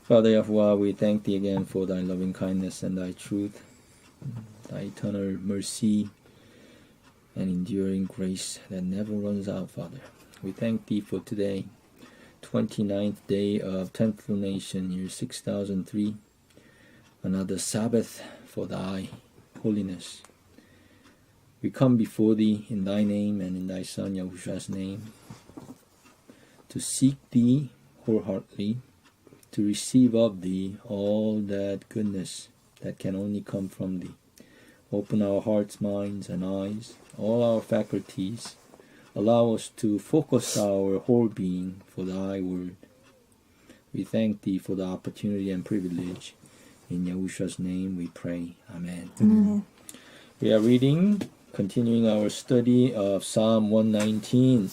Father Yahuwah, we thank thee again for thy loving kindness and thy truth, thy eternal mercy and enduring grace that never runs out, Father. We thank thee for today, 29th day of 10th lunation, year 6003, another Sabbath for thy holiness. We come before thee in thy name and in thy Son Yahushua's name to seek thee wholeheartedly, to receive of thee all that goodness that can only come from thee. Open our hearts, minds, and eyes, all our faculties. Allow us to focus our whole being for thy word. We thank thee for the opportunity and privilege. In Yahushua's name we pray. Amen. Amen. We are reading, continuing our study of Psalm 119.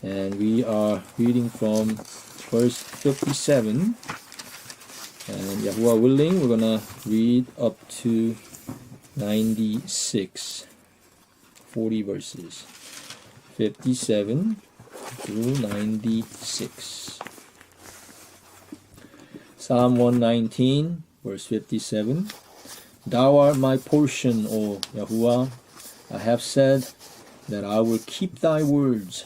And we are reading from verse 57. And Yahuwah willing, we're going to read up to 96. 40 verses. 57 through 96. Psalm 119, verse 57. Thou art my portion, O Yahuwah. I have said that I will keep thy words.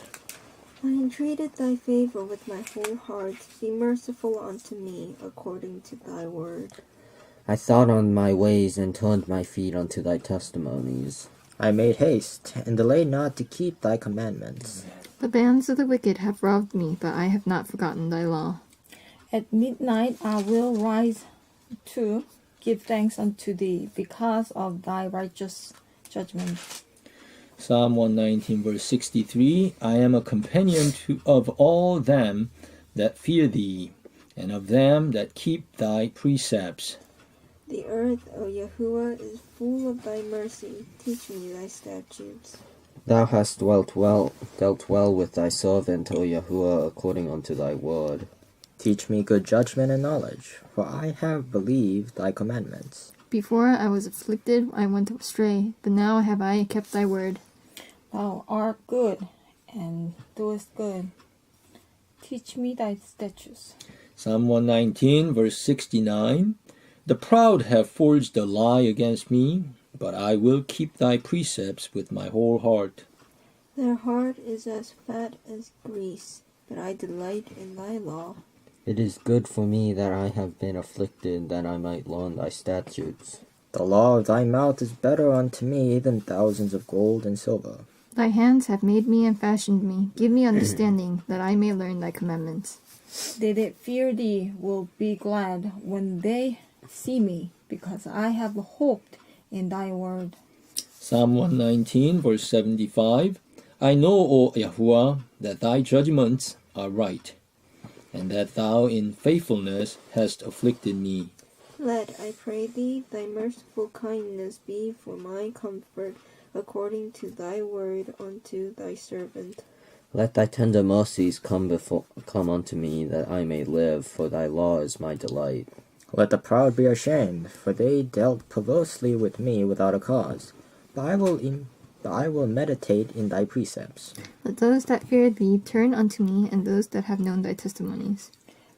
I entreated thy favor with my whole heart. Be merciful unto me according to thy word. I thought on my ways and turned my feet unto thy testimonies. I made haste, and delayed not to keep thy commandments. The bands of the wicked have robbed me, but I have not forgotten thy law. At midnight I will rise to give thanks unto thee because of thy righteous judgment. Psalm 119, verse 63. I am a companion of all them that fear thee, and of them that keep thy precepts. The earth, O Yahuwah, is full of thy mercy. Teach me thy statutes. Thou hast dealt well with thy servant, O Yahuwah, according unto thy word. Teach me good judgment and knowledge, for I have believed thy commandments. Before I was afflicted, I went astray, but now have I kept thy word. Thou art good, and doest good. Teach me thy statutes. Psalm 119, verse 69. The proud have forged a lie against me, but I will keep thy precepts with my whole heart. Their heart is as fat as grease, but I delight in thy law. It is good for me that I have been afflicted, that I might learn thy statutes. The law of thy mouth is better unto me than thousands of gold and silver. Thy hands have made me and fashioned me. Give me understanding, that I may learn thy commandments. They that fear thee will be glad when they see me, because I have hoped in thy word. Psalm 119, verse 75. I know, O Yahuwah, that thy judgments are right, and that thou in faithfulness hast afflicted me. Let, I pray thee, thy merciful kindness be for my comfort, according to thy word unto thy servant. Let thy tender mercies come unto me, that I may live, for thy law is my delight. Let the proud be ashamed, for they dealt perversely with me without a cause. But I will meditate in thy precepts. Let those that fear thee turn unto me, and those that have known thy testimonies.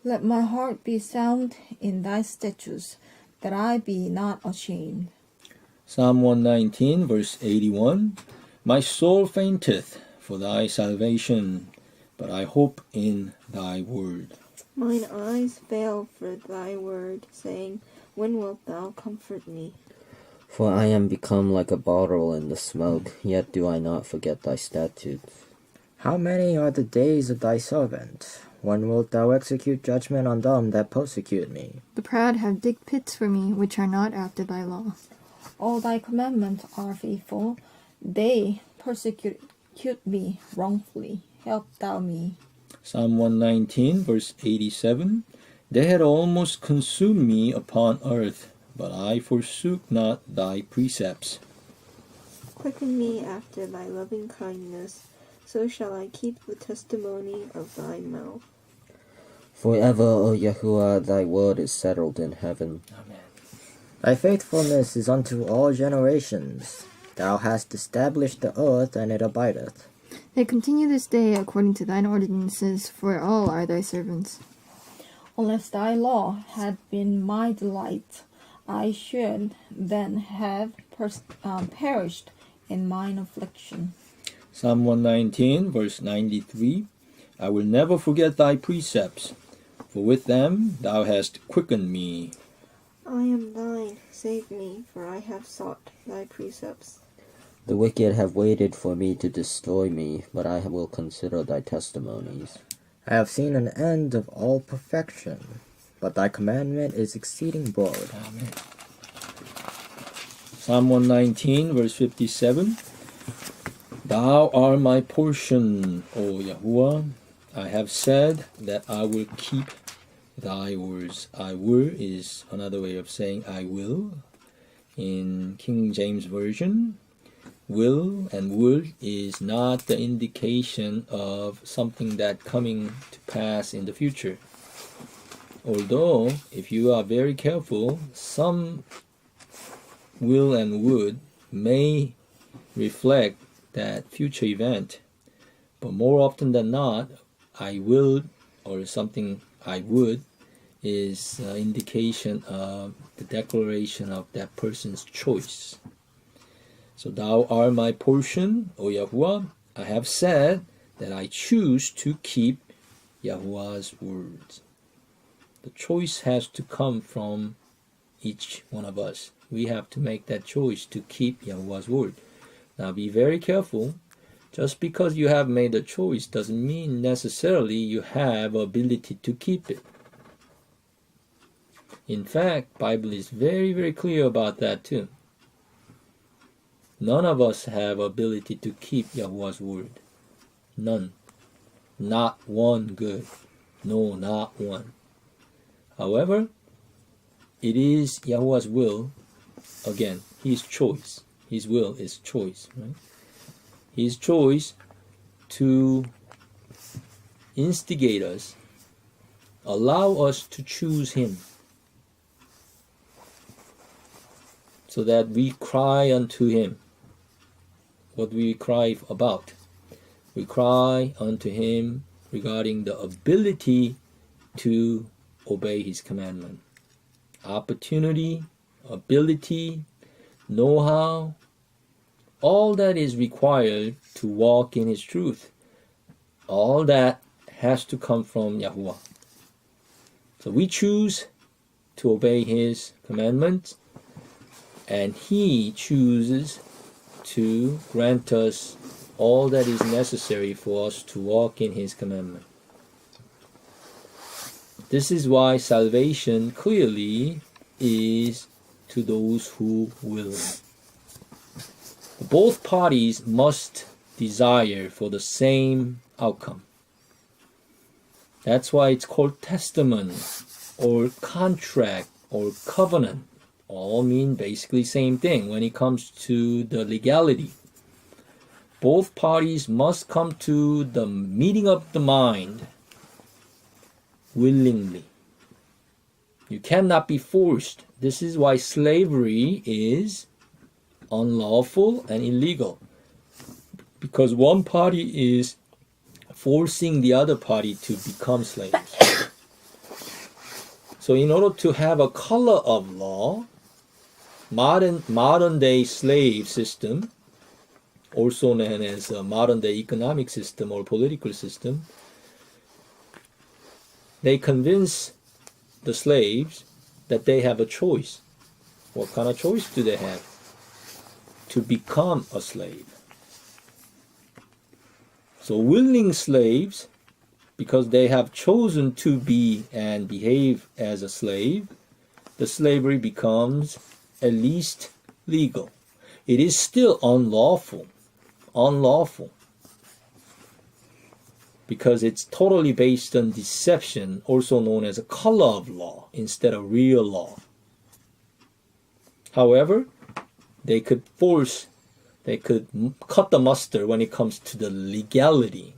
Let my heart be sound in thy statutes, that I be not ashamed. Psalm 119, verse 81. My soul fainteth for thy salvation, but I hope in thy word. Mine eyes fail for thy word, saying, When wilt thou comfort me? For I am become like a bottle in the smoke, yet do I not forget thy statutes. How many are the days of thy servant? When wilt thou execute judgment on them that persecute me? The proud have digged pits for me, which are not after thy law. All thy commandments are faithful. They persecute me wrongfully. Help thou me. Psalm 119, verse 87. They had almost consumed me upon earth, but I forsook not thy precepts. Quicken me after thy loving kindness, so shall I keep the testimony of thy mouth. Forever, O Yahuwah, thy word is settled in heaven. Amen. Thy faithfulness is unto all generations. Thou hast established the earth, and it abideth. They continue this day according to thine ordinances, for all are thy servants. Unless thy law had been my delight, I should then have perished in mine affliction. Psalm 119, verse 93. I will never forget thy precepts, for with them thou hast quickened me. I am thine, save me, for I have sought thy precepts. The wicked have waited for me to destroy me, but I will consider thy testimonies. I have seen an end of all perfection, but thy commandment is exceeding broad. Amen. Psalm 119, verse 57. Thou art my portion, O Yahuwah. I have said that I will keep thy words. I will is another way of saying I will. In King James Version, will and would is not the indication of something that coming to pass in the future. Although, if you are very careful, some will and would may reflect that future event, but more often than not, I will or something I would is an indication of the declaration of that person's choice. So thou art my portion, O Yahuwah. I have said that I choose to keep Yahuwah's words. The choice has to come from each one of us. We have to make that choice to keep Yahuwah's word. Now be very careful. Just because you have made a choice doesn't mean necessarily you have ability to keep it. In fact, Bible is very, very clear about that too. None of us have ability to keep Yahuwah's word. None. Not one good. No, not one. However, it is Yahuwah's will, again, His choice. His will is choice, right? His choice to instigate us, allow us to choose Him, so that we cry unto Him. What we cry about? We cry unto Him regarding the ability to obey His commandment. Opportunity, ability, know-how, all that is required to walk in His truth. All that has to come from Yahuwah. So we choose to obey His commandments, and He chooses to grant us all that is necessary for us to walk in His commandment. This is why salvation clearly is to those who will. Both parties must desire for the same outcome. That's why it's called testament or contract or covenant. All mean basically same thing when it comes to the legality. Both parties must come to the meeting of the mind willingly. You cannot be forced. This is why slavery is unlawful and illegal. Because one party is forcing the other party to become slaves. So in order to have a color of law, modern day slave system, also known as a modern day economic system or political system, they convince the slaves that they have a choice. What kind of choice do they have? To become a slave. So willing slaves, because they have chosen to be and behave as a slave, the slavery becomes at least legal. It is still unlawful. Because it's totally based on deception, also known as a color of law, instead of real law. However, they could cut the mustard when it comes to the legality.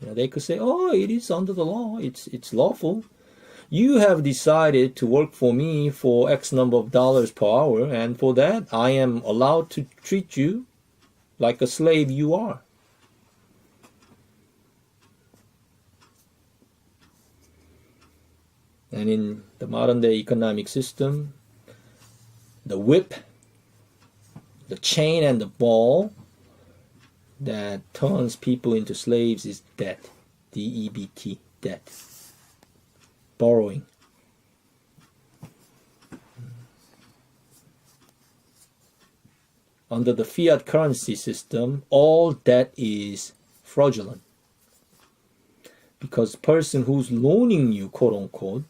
They could say, oh, it is under the law, it's lawful. You have decided to work for me for X number of dollars per hour, and for that I am allowed to treat you like a slave you are. And in the modern day economic system, the whip, the chain and the ball that turns people into slaves is debt. D-E-B-T, debt. Borrowing. Under the fiat currency system, all debt is fraudulent. Because the person who's loaning you, quote unquote,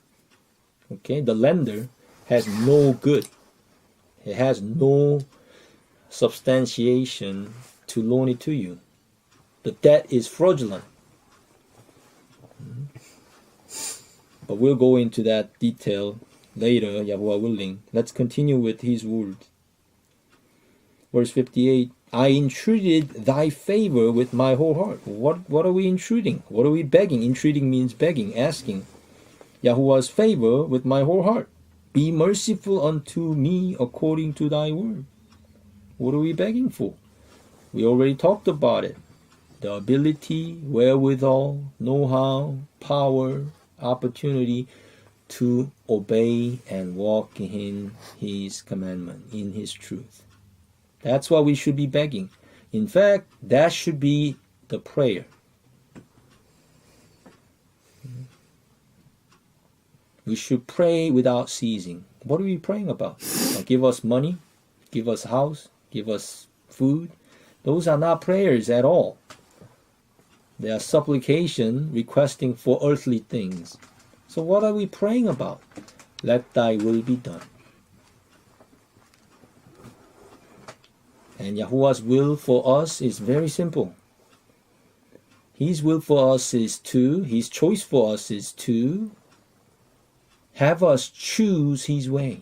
okay, the lender has no good. It has no substantiation to loan it to you. The debt is fraudulent. But we'll go into that detail later, Yahuwah willing. Let's continue with his words. Verse 58, I entreated thy favor with my whole heart. What are we entreating? What are we begging? Entreating means begging, asking. Yahuwah's favor with my whole heart. Be merciful unto me according to thy word. What are we begging for? We already talked about it. The ability, wherewithal, know-how, power, opportunity to obey and walk in his commandment, in his truth. That's what we should be begging. In fact, that should be the prayer. We should pray without ceasing. What are we praying about? Give us money, give us house, give us food. Those are not prayers at all. They are supplication requesting for earthly things. So what are we praying about? Let thy will be done. And Yahuwah's will for us is very simple. His will for us is his choice for us is to have us choose his way.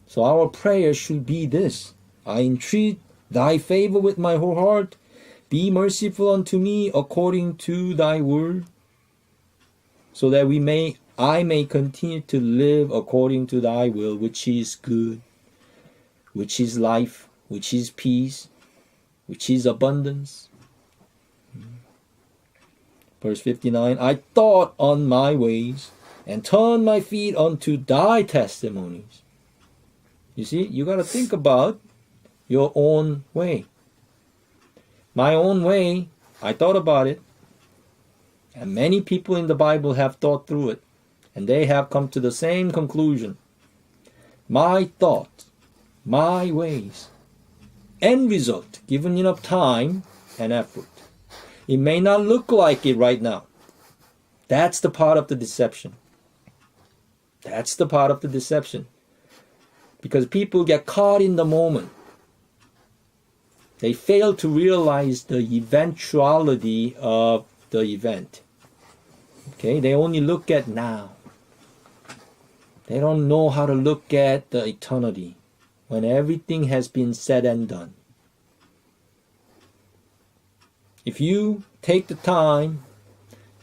So our prayer should be this: I entreat thy favor with my whole heart. Be merciful unto me according to thy word, so that I may continue to live according to thy will, which is good, which is life, which is peace, which is abundance. Verse 59, I thought on my ways and turned my feet unto thy testimonies. You see, you got to think about your own way. My own way, I thought about it. And many people in the Bible have thought through it. And they have come to the same conclusion. My thoughts, my ways. End result, given enough time and effort. It may not look like it right now. That's the part of the deception. That's the part of the deception. Because people get caught in the moment. They fail to realize the eventuality of the event. Okay, they only look at now. They don't know how to look at the eternity when everything has been said and done. If you take the time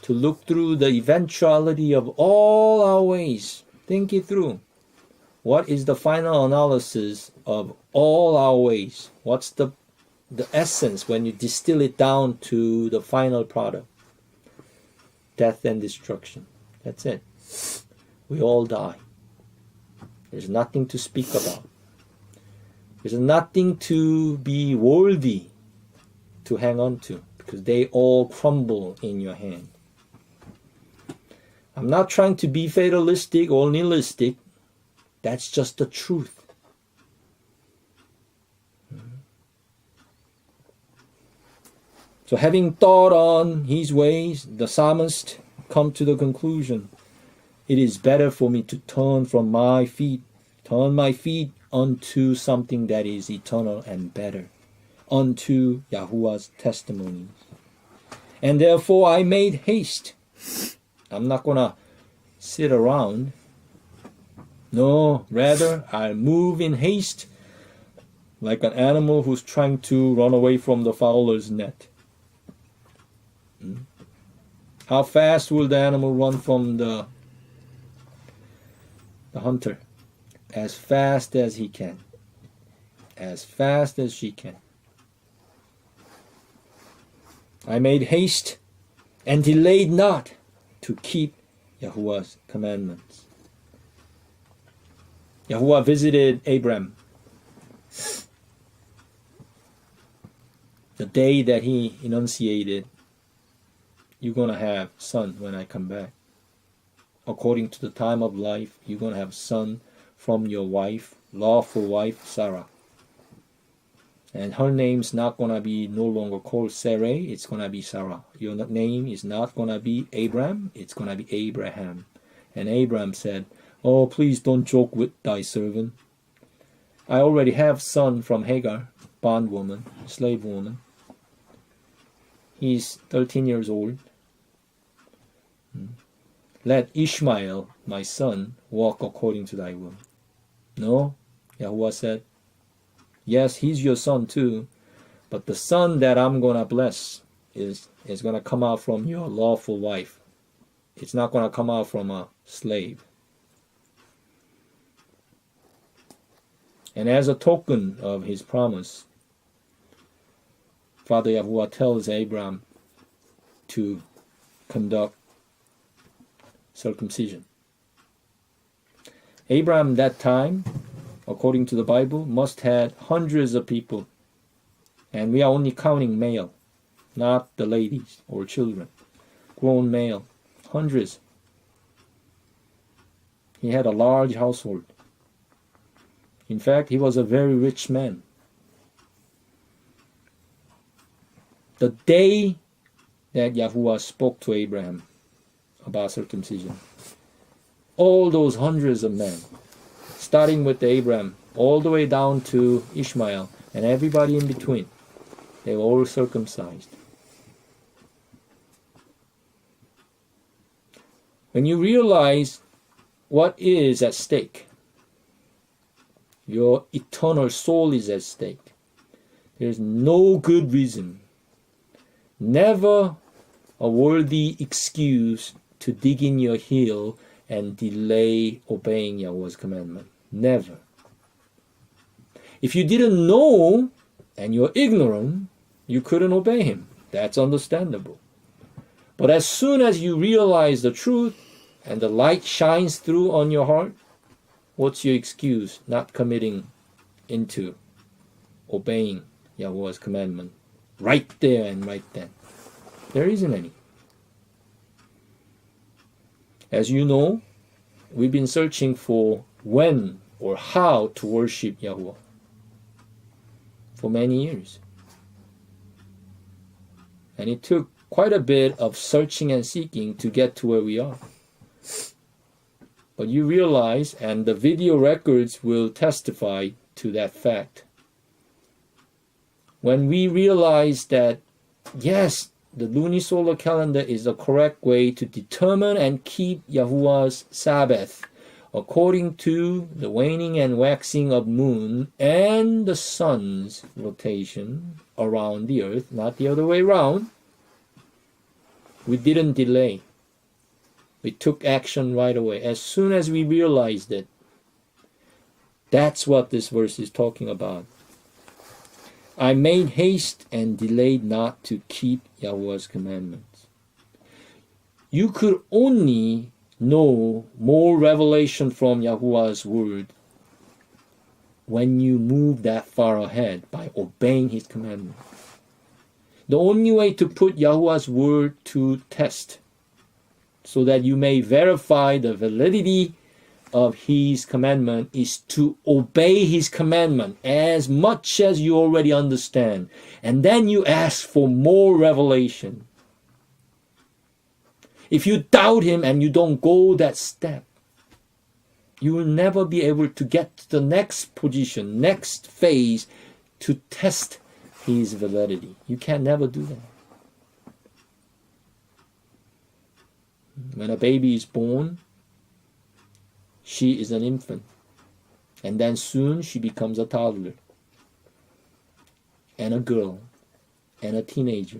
to look through the eventuality of all our ways, think it through. What is the final analysis of all our ways? What's the essence when you distill it down to the final product? Death and destruction. That's it. We all die. There's nothing to speak about. There's nothing to be worthy to hang on to, because they all crumble in your hand. I'm not trying to be fatalistic or nihilistic. That's just the truth. So having thought on his ways, the psalmist come to the conclusion, it is better for me to turn my feet unto something that is eternal and better, unto Yahuwah's testimonies. And therefore I made haste. I'm not going to sit around. No, rather I move in haste like an animal who's trying to run away from the fowler's net. How fast will the animal run from the hunter? As fast as he can. As fast as she can. I made haste and delayed not to keep Yahuwah's commandments. Yahuwah visited Abram the day that he enunciated, you're going to have son when I come back. According to the time of life, you're going to have son from your wife, lawful wife, Sarah. And her name's not going to be no longer called Sarai, it's going to be Sarah. Your name is not going to be Abram, it's going to be Abraham. And Abram said, oh, please don't joke with thy servant. I already have son from Hagar, bondwoman, slave woman. He's 13 years old. Let Ishmael, my son, walk according to thy will. No, Yahuwah said, yes, he's your son too, but the son that I'm going to bless is going to come out from your lawful wife. It's not going to come out from a slave. And as a token of his promise, Father Yahuwah tells Abram to conduct circumcision. Abram that time, according to the Bible, must have hundreds of people. And we are only counting male, not the ladies or children. Grown male, hundreds. He had a large household. In fact, he was a very rich man. The day that Yahuwah spoke to Abraham about circumcision, all those hundreds of men, starting with Abraham, all the way down to Ishmael, and everybody in between, they were all circumcised. When you realize what is at stake, your eternal soul is at stake, there's no good reason, never a worthy excuse to dig in your heel and delay obeying Yahweh's commandment. Never. If you didn't know and you're ignorant, you couldn't obey him. That's understandable. But as soon as you realize the truth and the light shines through on your heart, what's your excuse not committing into obeying Yahweh's commandment right there and right then? There isn't any. As you know, we've been searching for when or how to worship Yahweh for many years. And it took quite a bit of searching and seeking to get to where we are. But you realize, and the video records will testify to that fact, when we realize that, yes, the lunisolar calendar is the correct way to determine and keep Yahuwah's Sabbath according to the waning and waxing of moon and the sun's rotation around the earth, not the other way around. We didn't delay. We took action right away. As soon as we realized it, that's what this verse is talking about. I made haste and delayed not to keep Yahweh's commandments. You could only know more revelation from Yahuwah's word when you move that far ahead by obeying his commandment. The only way to put Yahuwah's word to test so that you may verify the validity of his commandment is to obey his commandment as much as you already understand. And then you ask for more revelation. If you doubt him and you don't go that step, you will never be able to get to the next position, next phase to test his validity. You can never do that. When a baby is born, she is an infant. And then soon she becomes a toddler. And a girl. And a teenager.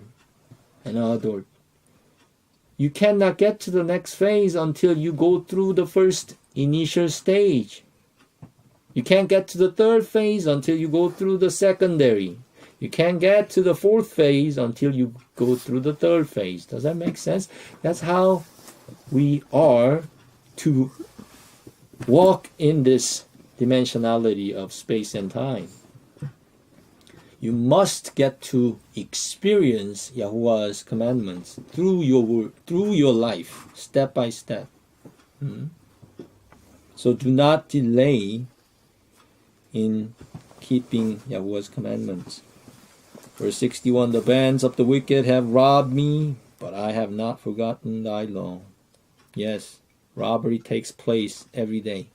And an adult. You cannot get to the next phase until you go through the first initial stage. You can't get to the third phase until you go through the secondary. You can't get to the fourth phase until you go through the third phase. Does that make sense? That's how we are to walk in this dimensionality of space and time. You must get to experience Yahuwah's commandments through your word, through your life, step by step. So do not delay in keeping Yahuwah's commandments. Verse 61, the bands of the wicked have robbed me, but I have not forgotten thy law. Yes, robbery takes place every day.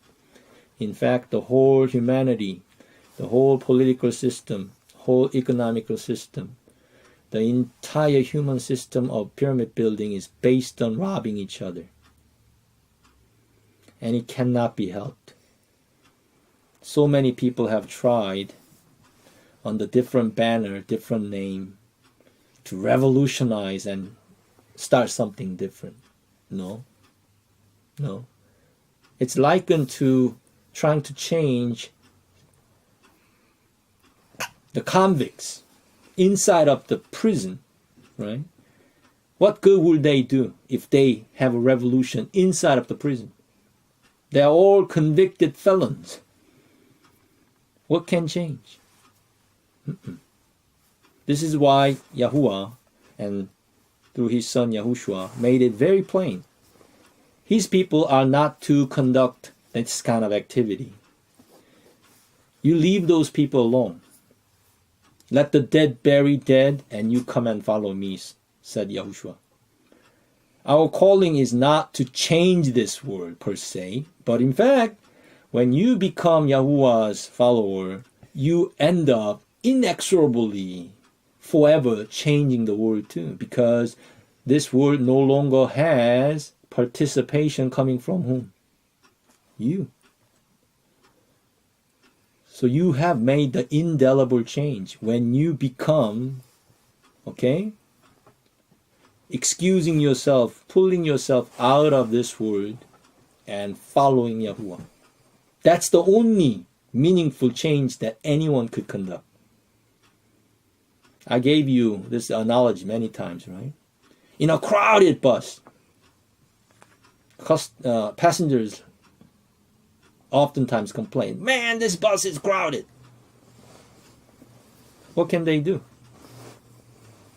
In fact, the whole humanity, the whole political system, whole economical system, the entire human system of pyramid building is based on robbing each other. And it cannot be helped. So many people have tried under different banner, different name, to revolutionize and start something different. No. It's likened to trying to change the convicts inside of the prison, right? What good will they do if they have a revolution inside of the prison? They are all convicted felons. What can change? This is why Yahuwah, and through his son Yahushua, made it very plain. His people are not to conduct this kind of activity. You leave those people alone. Let the dead bury dead, and you come and follow me, said Yahushua. Our calling is not to change this world per se, but in fact, when you become Yahuwah's follower, you end up inexorably forever changing the world too, because this world no longer has participation coming from whom? You. So you have made the indelible change when you become, excusing yourself, pulling yourself out of this world and following Yahuwah. That's the only meaningful change that anyone could conduct. I gave you this analogy many times, right? In a crowded bus, passengers oftentimes complain, man, this bus is crowded. What can they do?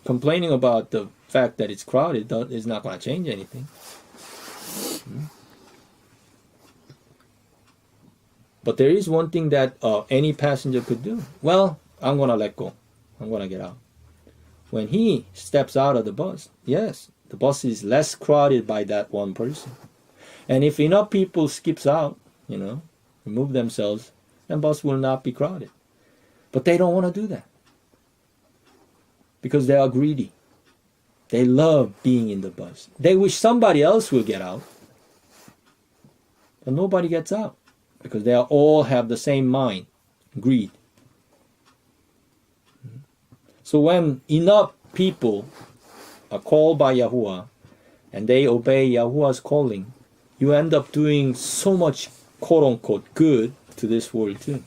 Complaining about the fact that it's crowded is not going to change anything. But there is one thing that any passenger could do. Well, I'm going to let go. I'm going to get out. When he steps out of the bus, yes, the bus is less crowded by that one person. And if enough people skips out, remove themselves, then bus will not be crowded. But they don't want to do that. Because they are greedy. They love being in the bus. They wish somebody else will get out. But nobody gets out. Because they all have the same mind, greed. So when enough people are called by Yahuwah and they obey Yahuwah's calling, you end up doing so much quote-unquote good to this world too.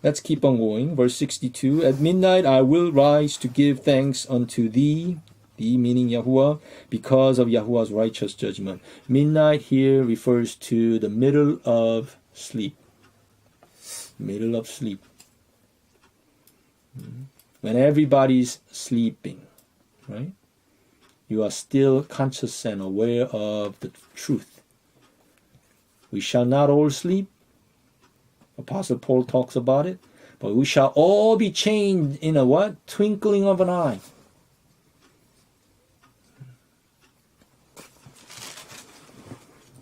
Let's keep on going. Verse 62, at midnight I will rise to give thanks unto thee, thee meaning Yahuwah, because of Yahuwah's righteous judgment. Midnight here refers to the middle of sleep. Middle of sleep. When everybody's sleeping, right? You are still conscious and aware of the truth. We shall not all sleep. Apostle Paul talks about it. But we shall all be changed in a what? Twinkling of an eye.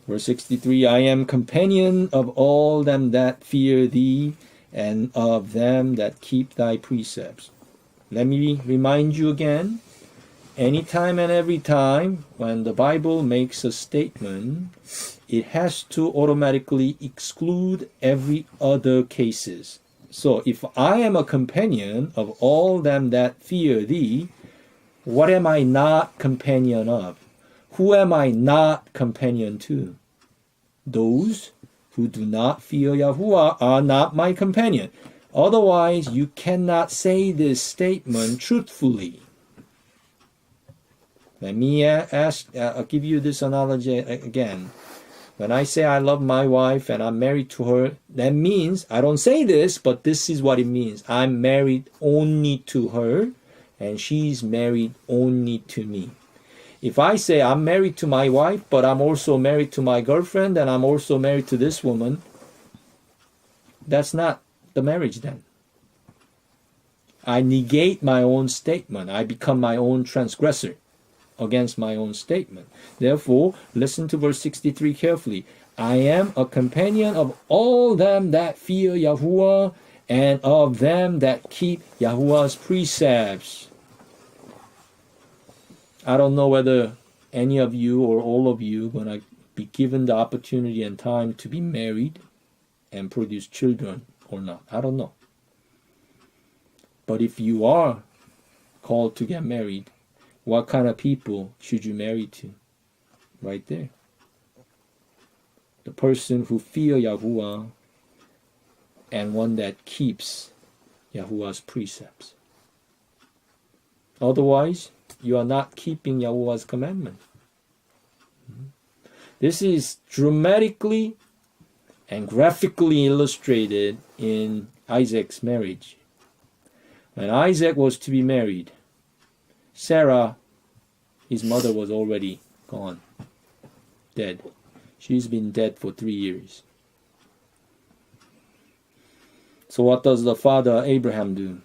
Verse 63, I am companion of all them that fear thee, and of them that keep thy precepts. Let me remind you again, anytime and every time when the Bible makes a statement, it has to automatically exclude every other cases. So if I am a companion of all them that fear thee, what am I not companion of? Who am I not companion to? Those who do not fear Yahuwah are not my companion. Otherwise, you cannot say this statement truthfully. Let me I'll give you this analogy again. When I say I love my wife and I'm married to her, that means, I don't say this, but this is what it means. I'm married only to her, and she's married only to me. If I say I'm married to my wife, but I'm also married to my girlfriend, and I'm also married to this woman, that's not the marriage then. I negate my own statement. I become my own transgressor against my own statement. Therefore, listen to verse 63 carefully. I am a companion of all them that fear Yahuwah, and of them that keep Yahuwah's precepts. I don't know whether any of you or all of you are going to be given the opportunity and time to be married and produce children or not. I don't know. But if you are called to get married, what kind of people should you marry to? Right there. The person who fears Yahuwah and one that keeps Yahuwah's precepts. Otherwise, you are not keeping Yahuwah's commandment. This is dramatically and graphically illustrated in Isaac's marriage. When Isaac was to be married, Sarah, his mother, was already gone, dead. She's been dead for 3 years. So what does the father Abraham do?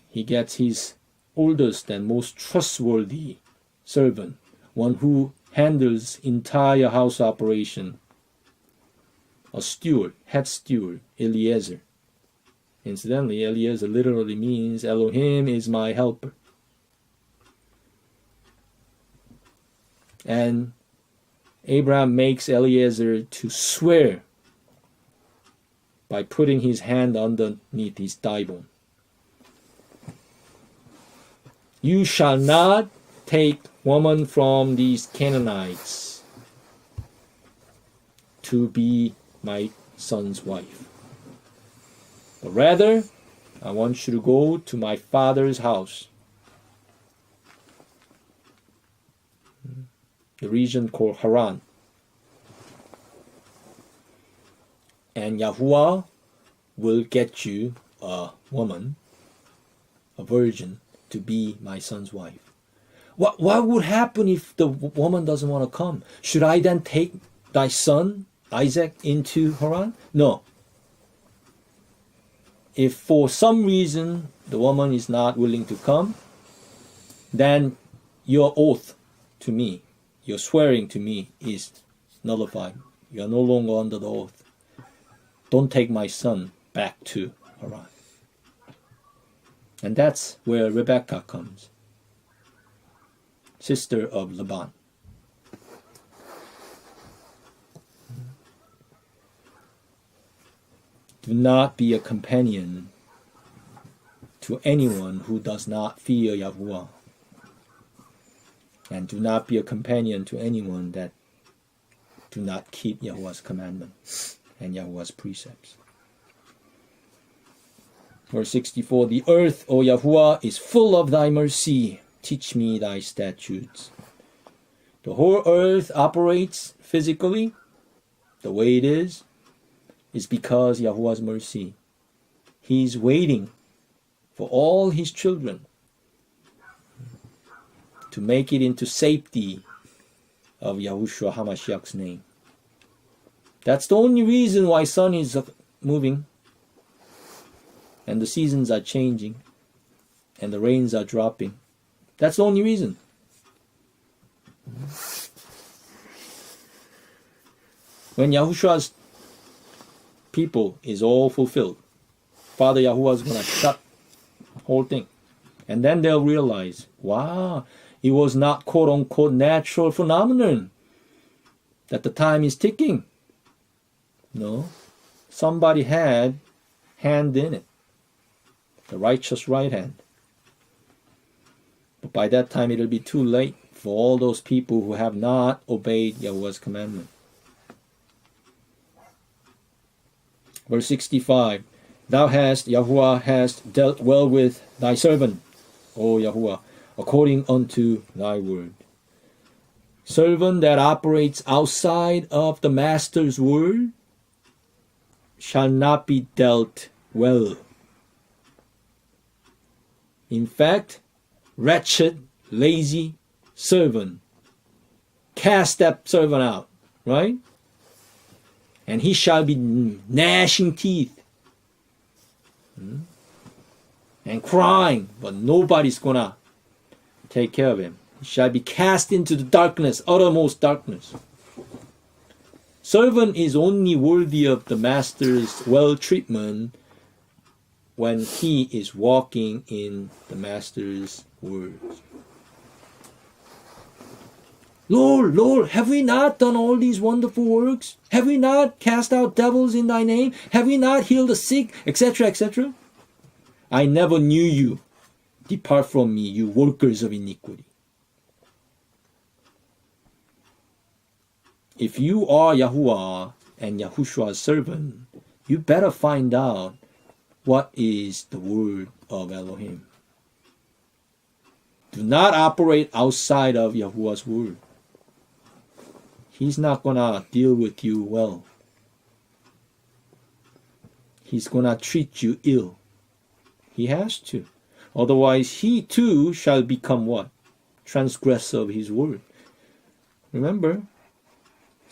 He gets his oldest and most trustworthy servant, one who handles entire house operation, a steward, head steward, Eliezer. Incidentally, Eliezer literally means Elohim is my helper. And Abraham makes Eliezer to swear by putting his hand underneath his thigh bone. You shall not take woman from these Canaanites to be my son's wife. But rather, I want you to go to my father's house, the region called Haran. And Yahuwah will get you a woman, a virgin, to be my son's wife. What would happen if the woman doesn't want to come? Should I then take thy son, Isaac, into Haran? No. If for some reason the woman is not willing to come, then your oath to me, your swearing to me is nullified. You are no longer under the oath. Don't take my son back to Haran. And that's where Rebecca comes, sister of Laban. Do not be a companion to anyone who does not fear Yahuwah. And do not be a companion to anyone that do not keep Yahuwah's commandments and Yahuwah's precepts. Verse 64, the earth, O Yahuwah, is full of thy mercy. Teach me thy statutes. The whole earth operates physically the way it is because Yahuwah's mercy. He's waiting for all his children to make it into safety of Yahushua HaMashiach's name. That's the only reason why sun is moving and the seasons are changing and the rains are dropping. That's the only reason. When Yahushua's people is all fulfilled, Father Yahuwah is going to shut the whole thing. And then they'll realize, wow, it was not quote-unquote natural phenomenon that the time is ticking. No, somebody had hand in it, the righteous right hand. But by that time it'll be too late for all those people who have not obeyed Yahuwah's commandment. Verse 65, Thou hast, Yahuwah, hast dealt well with thy servant, O Yahuwah, according unto thy word. Servant that operates outside of the master's word shall not be dealt well. In fact, wretched, lazy servant, cast that servant out, right? And he shall be gnashing teeth and crying, but nobody's gonna take care of him. He shall be cast into the darkness, uttermost darkness. Servant is only worthy of the master's well treatment when he is walking in the master's words. Lord, Lord, have we not done all these wonderful works? Have we not cast out devils in thy name? Have we not healed the sick, etc., etc.? I never knew you. Depart from me, you workers of iniquity. If you are Yahuwah and Yahushua's servant, you better find out what is the word of Elohim. Do not operate outside of Yahuwah's word. He's not gonna deal with you well. He's gonna treat you ill. He has to. Otherwise, he too shall become what? Transgressor of his word. Remember,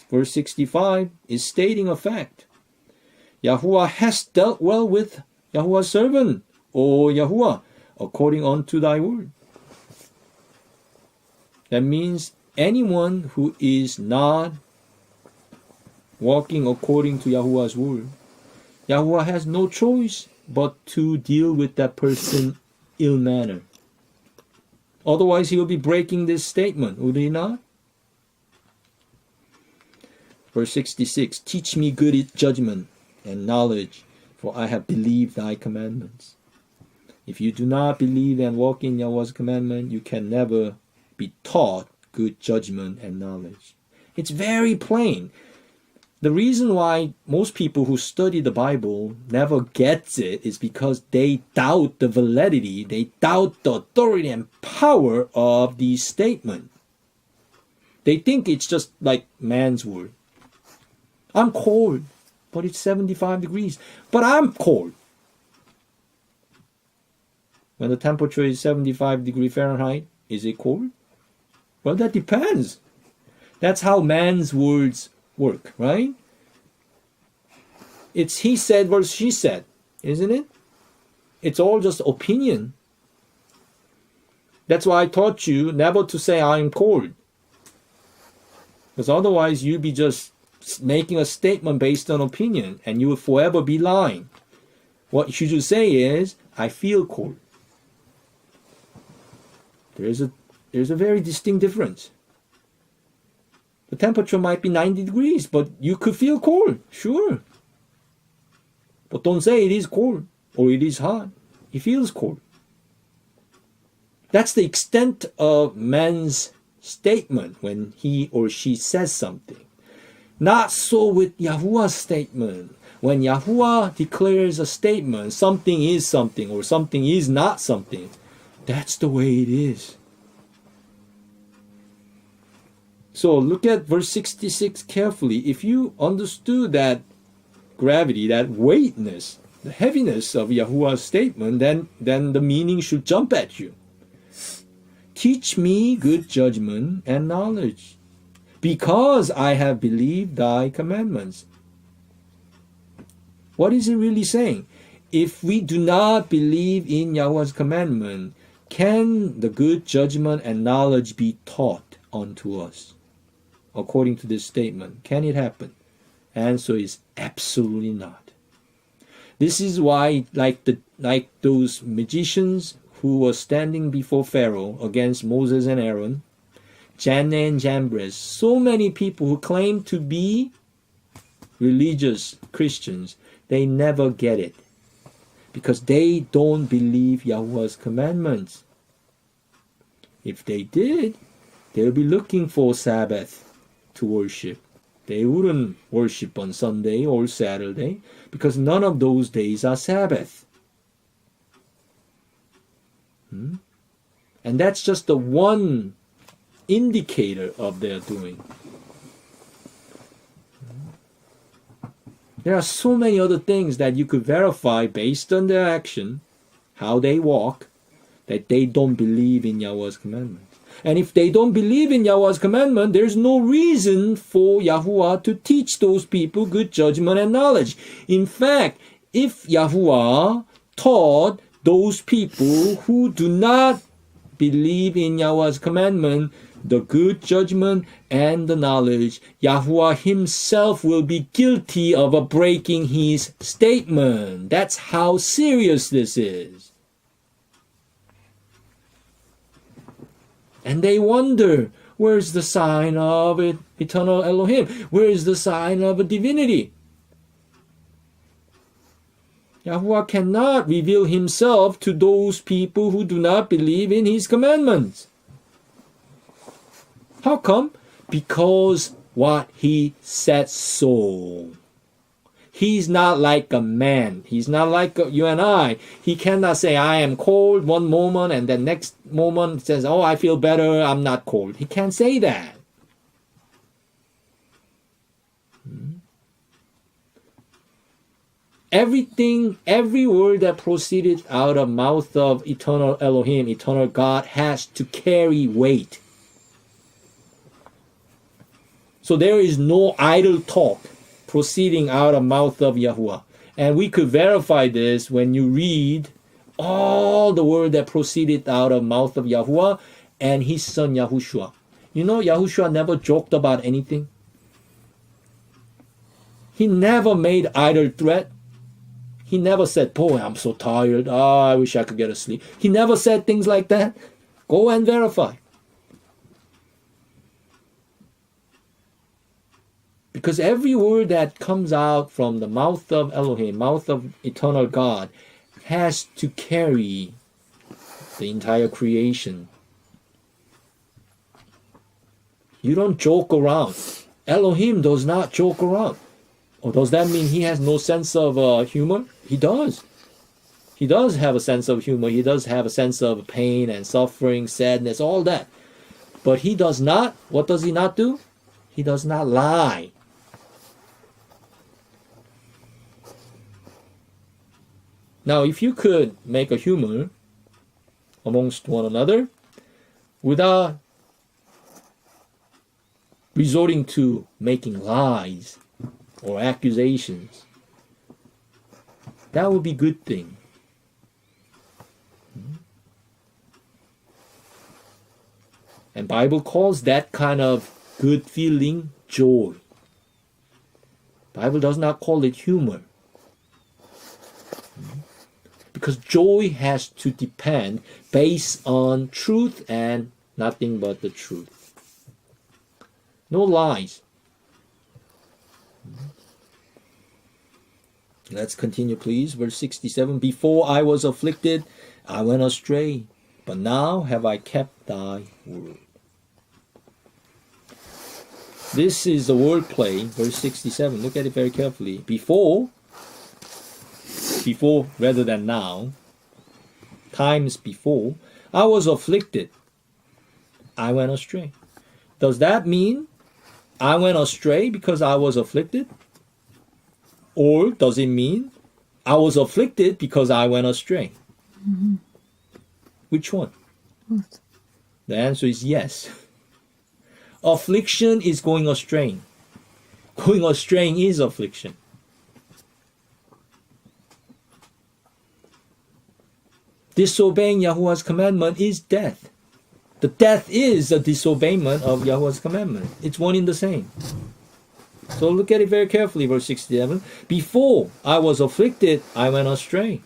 verse 65 is stating a fact. Yahuwah has dealt well with Yahuwah's servant, O Yahuwah, according unto thy word. That means anyone who is not walking according to Yahuwah's word, Yahuwah has no choice but to deal with that person ill manner. Otherwise, he will be breaking this statement, would he not? Verse 66, teach me good judgment and knowledge, for I have believed thy commandments. If you do not believe and walk in Yahweh's commandment, you can never be taught good judgment and knowledge. It's very plain. The reason why most people who study the Bible never gets it is because they doubt the validity, they doubt the authority and power of these statements. They think it's just like man's word. I'm cold, but it's 75 degrees. But I'm cold. When the temperature is 75 degrees Fahrenheit, is it cold? Well, that depends. That's how man's words work, right? It's he said versus she said, isn't it? It's all just opinion. That's why I taught you never to say I'm cold. Because otherwise you'd be just making a statement based on opinion and you will forever be lying. What you should say is, I feel cold. There's a very distinct difference. The temperature might be 90 degrees, but you could feel cold, sure. But don't say it is cold or it is hot. It feels cold. That's the extent of man's statement when he or she says something. Not so with Yahuwah's statement. When Yahuwah declares a statement, something is something or something is not something. That's the way it is. So look at verse 66 carefully. If you understood that gravity, that weightness, the heaviness of Yahuwah's statement, then the meaning should jump at you. Teach me good judgment and knowledge, because I have believed thy commandments. What is it really saying? If we do not believe in Yahuwah's commandment, can the good judgment and knowledge be taught unto us? According to this statement, can it happen? Answer is absolutely not. This is why, like those magicians who were standing before Pharaoh against Moses and Aaron, Janne and Jambres, so many people who claim to be religious Christians, they never get it because they don't believe Yahuwah's commandments. If they did, they'll be looking for Sabbath to worship. They wouldn't worship on Sunday or Saturday because none of those days are Sabbath. And And that's just the one indicator of their doing. There are so many other things that you could verify based on their action, how they walk, that they don't believe in Yahweh's commandments. And if they don't believe in Yahweh's commandment, there's no reason for Yahuwah to teach those people good judgment and knowledge. In fact, if Yahuwah taught those people who do not believe in Yahweh's commandment the good judgment and the knowledge, Yahuwah himself will be guilty of breaking his statement. That's how serious this is. And they wonder, where's the sign of eternal Elohim? Where is the sign of a divinity? Yahuwah cannot reveal himself to those people who do not believe in his commandments. How come? Because what he said so. He's not like a man. He's not like you and I. He cannot say, I am cold one moment and the next moment says, oh, I feel better, I'm not cold. He can't say that. Everything, every word that proceeded out of mouth of eternal Elohim, eternal God, has to carry weight. So there is no idle talk proceeding out of mouth of Yahuwah. And we could verify this when you read all the word that proceeded out of mouth of Yahuwah and his son Yahushua. You know, Yahushua never joked about anything. He never made idle threat. He never said, boy, I'm so tired. I wish I could get a sleep. He never said things like that. Go and verify. Because every word that comes out from the mouth of Elohim, mouth of eternal God, has to carry the entire creation. You don't joke around. Elohim does not joke around. Or does that mean he has no sense of humor? He does. He does have a sense of humor. He does have a sense of pain and suffering, sadness, all that. But he does not, what does he not do? He does not lie. Now, if you could make a humor amongst one another without resorting to making lies or accusations, that would be a good thing. And Bible calls that kind of good feeling joy. Bible does not call it humor. Because joy has to depend based on truth and nothing but the truth. No lies. Let's continue, please. Verse 67. Before I was afflicted, I went astray, but now have I kept thy word. This is the wordplay, verse 67. Look at it very carefully. Before rather than now, times before, I was afflicted, I went astray. Does that mean I went astray because I was afflicted? Or does it mean I was afflicted because I went astray? Mm-hmm. Which one? What? The answer is yes. Affliction is going astray. Going astray is affliction. Disobeying Yahuwah's commandment is death. The death is a disobeyment of Yahuwah's commandment. It's one in the same. So look at it very carefully, verse 67. Before I was afflicted, I went astray.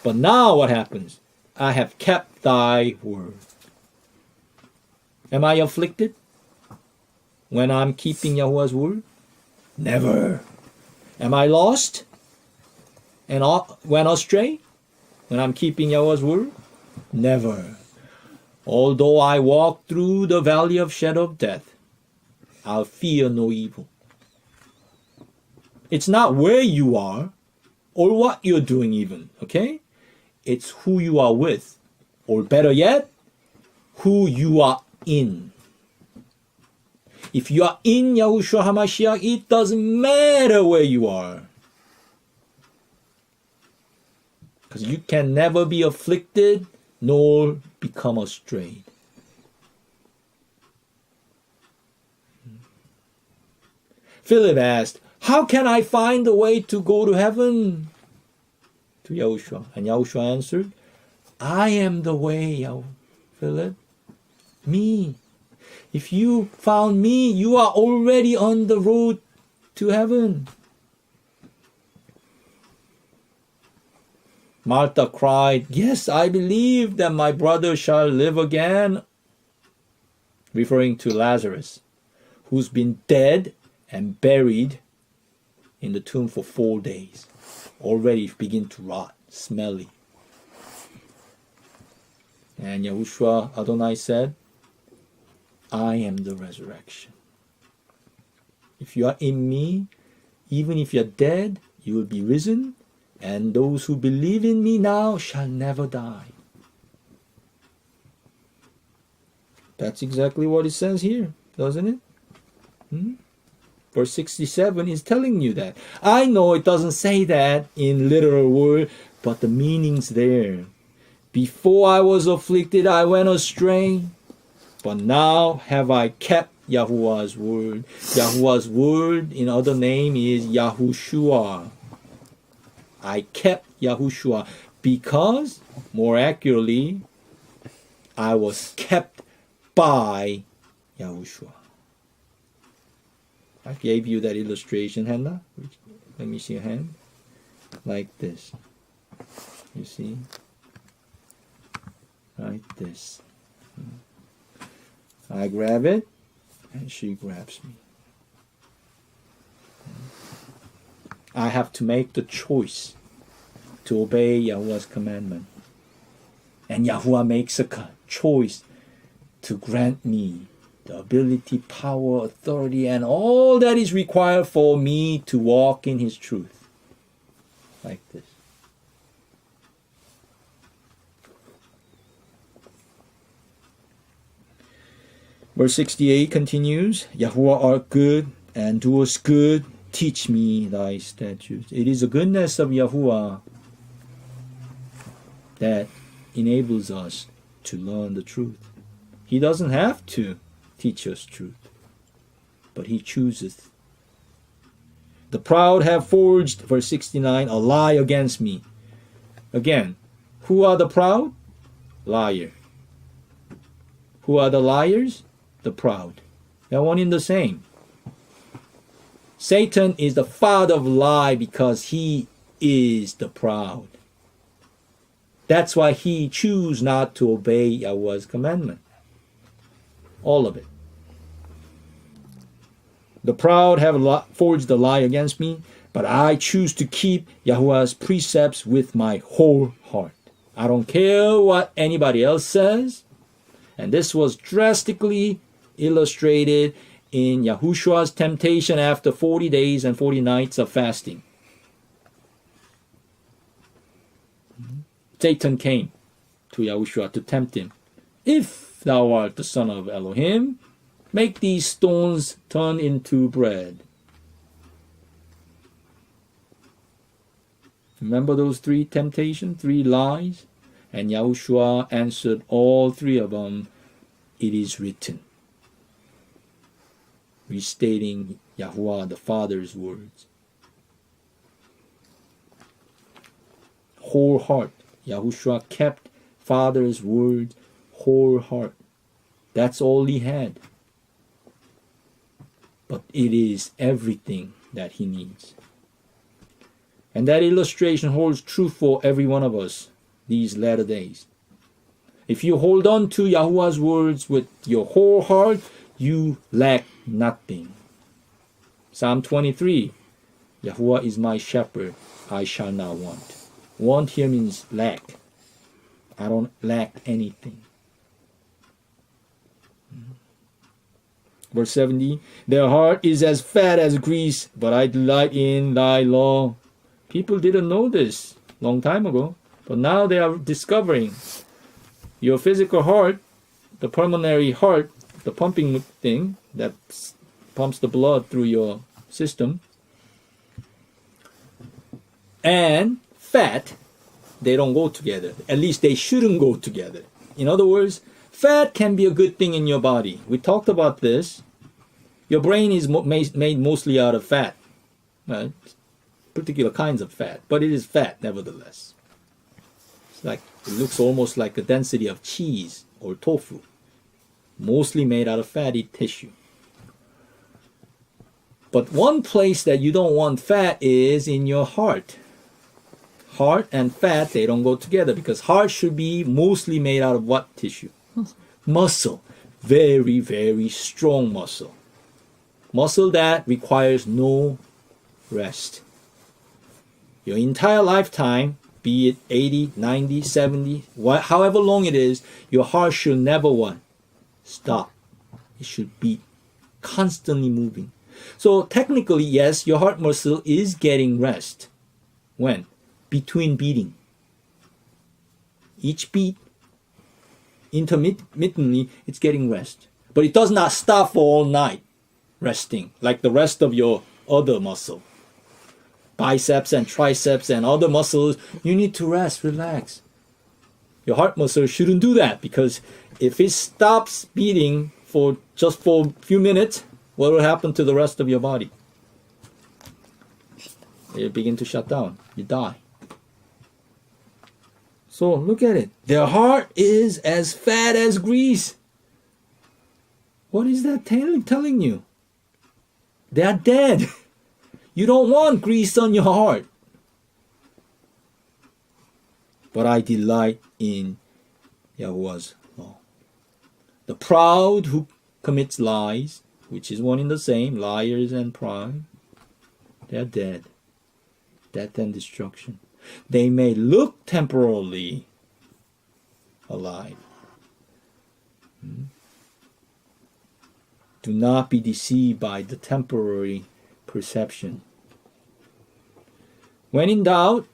But now what happens? I have kept thy word. Am I afflicted when I'm keeping Yahuwah's word? Never. Am I lost and went astray when I'm keeping Yahuwah's word? Never. Although I walk through the valley of shadow of death, I'll fear no evil. It's not where you are or what you're doing even, okay? It's who you are with. Or better yet, who you are in. If you are in Yahushua HaMashiach, it doesn't matter where you are. Because you can never be afflicted nor become astray. Philip asked, how can I find the way to go to heaven? To Yahushua. And Yahushua answered, I am the way, Philip. Me. If you found me, you are already on the road to heaven. Martha cried, yes, I believe that my brother shall live again, referring to Lazarus, who's been dead and buried in the tomb for 4 days. Already begin to rot, smelly. And Yahushua Adonai said, I am the resurrection. If you are in me, even if you are dead, you will be risen, and those who believe in me now shall never die. That's exactly what it says here, doesn't it? Verse 67 is telling you that. I know it doesn't say that in literal word, but the meaning's there. Before I was afflicted, I went astray, but now have I kept Yahuwah's word. Yahuwah's word in other name is Yahushua. I kept Yahushua because, more accurately, I was kept by Yahushua. I gave you that illustration, Hannah. Let me see your hand. Like this. You see? Like this. I grab it, and she grabs me. I have to make the choice to obey Yahuwah's commandment. And Yahuwah makes a choice to grant me the ability, power, authority, and all that is required for me to walk in His truth. Like this. Verse 68 continues, Yahuwah art good and doest good. Teach me thy statutes. It is the goodness of Yahuwah that enables us to learn the truth. He doesn't have to teach us truth, but He chooses. The proud have forged, verse 69, a lie against me. Again, who are the proud? Liar. Who are the liars? The proud. They're one in the same. Satan is the father of lie because he is the proud. That's why he chooses not to obey Yahweh's commandment. All of it. The proud have forged a lie against me, but I choose to keep Yahweh's precepts with my whole heart. I don't care what anybody else says. And this was drastically illustrated in Yahushua's temptation after 40 days and 40 nights of fasting. Satan came to Yahushua to tempt him. If thou art the son of Elohim, make these stones turn into bread. Remember those 3 temptations, 3 lies? And Yahushua answered all 3 of them, it is written. Restating Yahuwah the Father's words. Whole heart. Yahushua kept Father's words whole heart. That's all he had. But it is everything that he needs. And that illustration holds true for every one of us these latter days. If you hold on to Yahuwah's words with your whole heart, you lack nothing. Psalm 23, Yahuwah is my shepherd, I shall not want. Want here means lack. I don't lack anything. Verse 70, their heart is as fat as grease, but I delight in thy law. People didn't know this long time ago, but now they are discovering your physical heart the pulmonary heart, the pumping thing that pumps the blood through your system, and fat, they don't go together. At least they shouldn't go together. In other words, fat can be a good thing in your body. We talked about this. Your brain is made mostly out of fat, right? Particular kinds of fat, but it is fat nevertheless. It's like, it looks almost like the density of cheese or tofu, mostly made out of fatty tissue. But one place that you don't want fat is in your heart. Heart and fat, they don't go together, because heart should be mostly made out of what tissue? Muscle. Very, very strong muscle. Muscle that requires no rest. Your entire lifetime, be it 80, 90, 70, however long it is, your heart should never what? Stop. It should beat, constantly moving. So technically, yes, your heart muscle is getting rest. When? Between beating. Each beat, intermittently, it's getting rest. But it does not stop for all night resting, like the rest of your other muscle. Biceps and triceps and other muscles, you need to rest, relax. Your heart muscle shouldn't do that, because if it stops beating for just for a few minutes, what will happen to the rest of your body? It begin to shut down. You die. So look at it. Their heart is as fat as grease. What is that telling you? They are dead. You don't want grease on your heart. But I delight in Yahuwah's law. The proud who commits lies, which is one and the same, liars and pride, they are dead. Death and destruction. They may look temporarily alive. Do not be deceived by the temporary perception. When in doubt,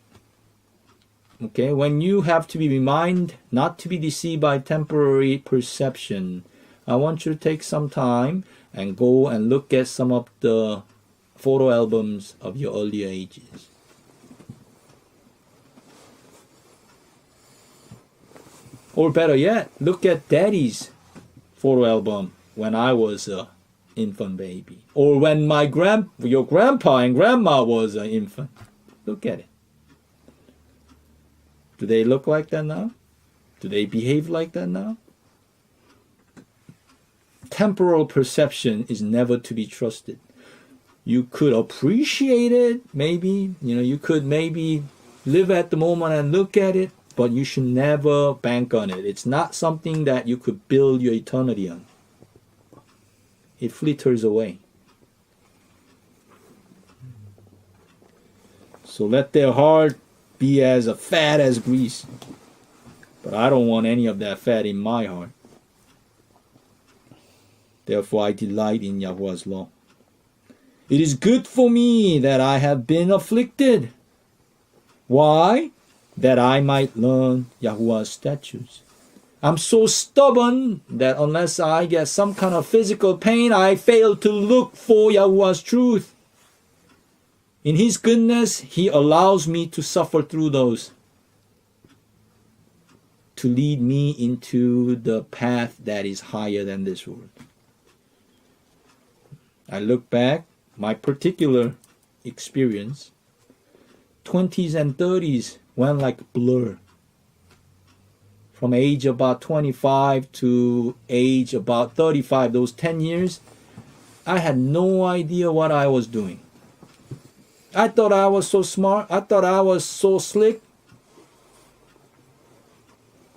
okay, when you have to be reminded not to be deceived by temporary perception, I want you to take some time and go and look at some of the photo albums of your earlier ages. Or better yet, look at Daddy's photo album when I was an infant baby. Or when your grandpa and grandma was an infant. Look at it. Do they look like that now? Do they behave like that now? Temporal perception is never to be trusted. You could appreciate it, maybe. You could maybe live at the moment and look at it, but you should never bank on it. It's not something that you could build your eternity on. It flitters away. So let their heart be as fat as grease. But I don't want any of that fat in my heart. Therefore I delight in Yahuwah's law. It is good for me that I have been afflicted. Why? That I might learn Yahuwah's statutes. I'm so stubborn that unless I get some kind of physical pain, I fail to look for Yahuwah's truth. In His goodness, He allows me to suffer through those, to lead me into the path that is higher than this world. I look back, my particular experience, 20s and 30s went like blur. From age about 25 to age about 35, those 10 years, I had no idea what I was doing. I thought I was so smart. I thought I was so slick.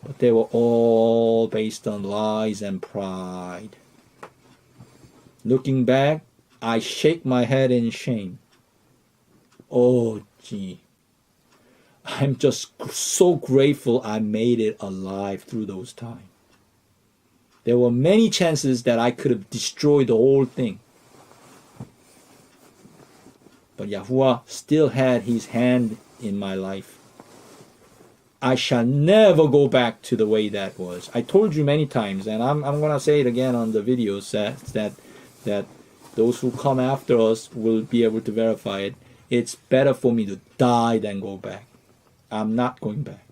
But they were all based on lies and pride. Looking back, I shake my head in shame. Oh, gee. I'm just so grateful I made it alive through those times. There were many chances that I could have destroyed the whole thing. But Yahuwah still had His hand in my life. I shall never go back to the way that was. I told you many times, and I'm gonna say it again on the videos that those who come after us will be able to verify it. It's better for me to die than go back. I'm not going back.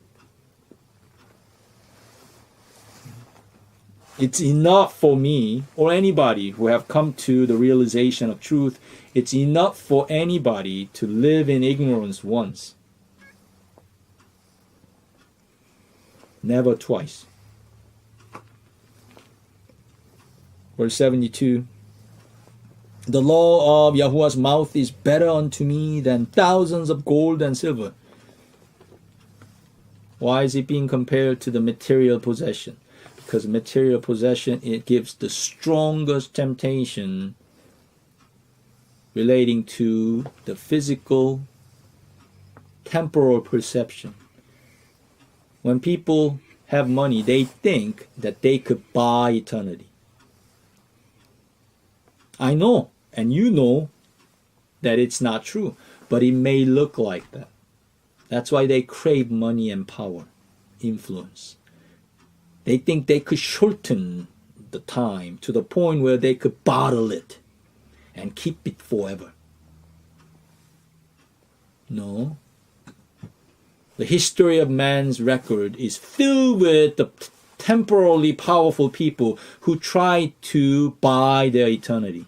It's enough for me or anybody who have come to the realization of truth. It's enough for anybody to live in ignorance once. Never twice. Verse 72. The law of Yahuwah's mouth is better unto me than thousands of gold and silver. Why is it being compared to the material possession? Because material possession, it gives the strongest temptation relating to the physical, temporal perception. When people have money, they think that they could buy eternity. I know, and you know, that it's not true, but it may look like that. That's why they crave money and power, influence. They think they could shorten the time to the point where they could bottle it and keep it forever. No. The history of man's record is filled with the temporally powerful people who try to buy their eternity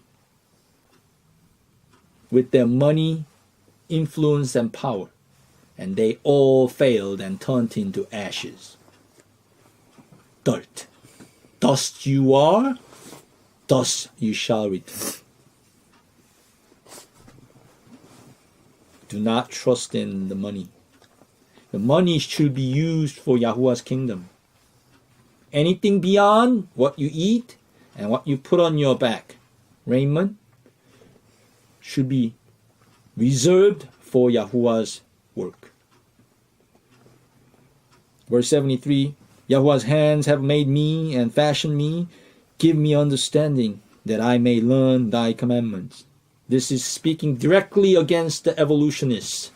with their money, influence, and power. And they all failed and turned into ashes. Dirt. Dust you are, dust you shall return. Do not trust in the money. The money should be used for Yahuwah's kingdom. Anything beyond what you eat and what you put on your back, raiment, should be reserved for Yahuwah's work. Verse 73, Yahuwah's hands have made me and fashioned me. Give me understanding that I may learn thy commandments. This is speaking directly against the evolutionists.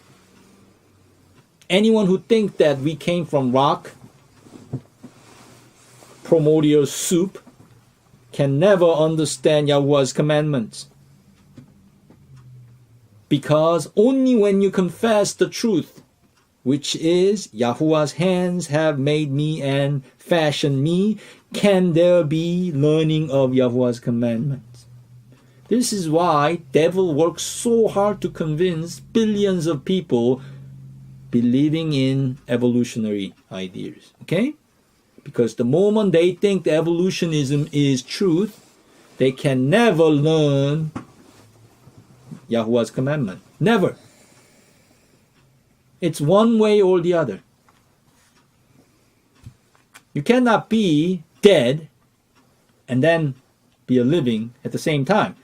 Anyone who thinks that we came from rock, primordial soup, can never understand Yahuwah's commandments. Because only when you confess the truth, which is Yahuwah's hands have made me and fashioned me, can there be learning of Yahuwah's commandments. This is why devil works so hard to convince billions of people believing in evolutionary ideas. Okay? Because the moment they think the evolutionism is truth, they can never learn Yahuwah's commandment. Never. It's one way or the other. You cannot be dead and then be a living at the same time.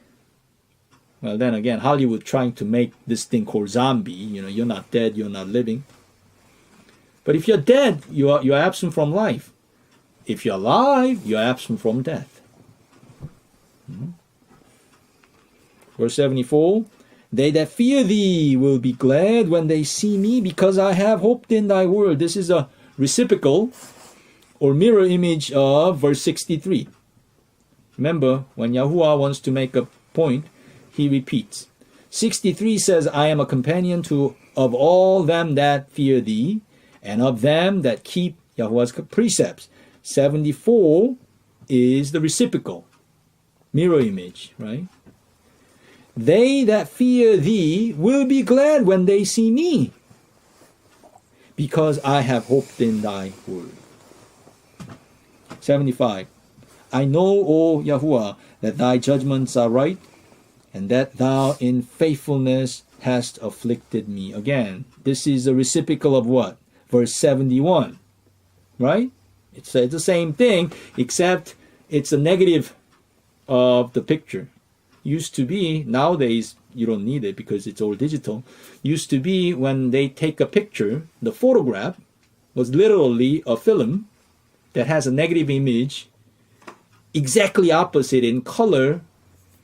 Well, then again, Hollywood trying to make this thing called zombie. You know, you're not dead, you're not living. But if you're dead, you're absent from life. If you're alive, you're absent from death. Verse 74, they that fear thee will be glad when they see me, because I have hoped in thy word. This is a reciprocal or mirror image of verse 63. Remember, when Yahuwah wants to make a point, he repeats. 63 says, I am a companion of all them that fear thee, and of them that keep Yahuwah's precepts. 74 is the reciprocal, mirror image, right? They that fear thee will be glad when they see me, because I have hoped in thy word. 75. I know, O Yahuwah, that thy judgments are right, and that thou in faithfulness hast afflicted me. Again, this is a reciprocal of what? Verse 71, right? It's the same thing, except it's a negative of the picture. Used to be, nowadays you don't need it because it's all digital. Used to be when they take a picture, the photograph was literally a film that has a negative image exactly opposite in color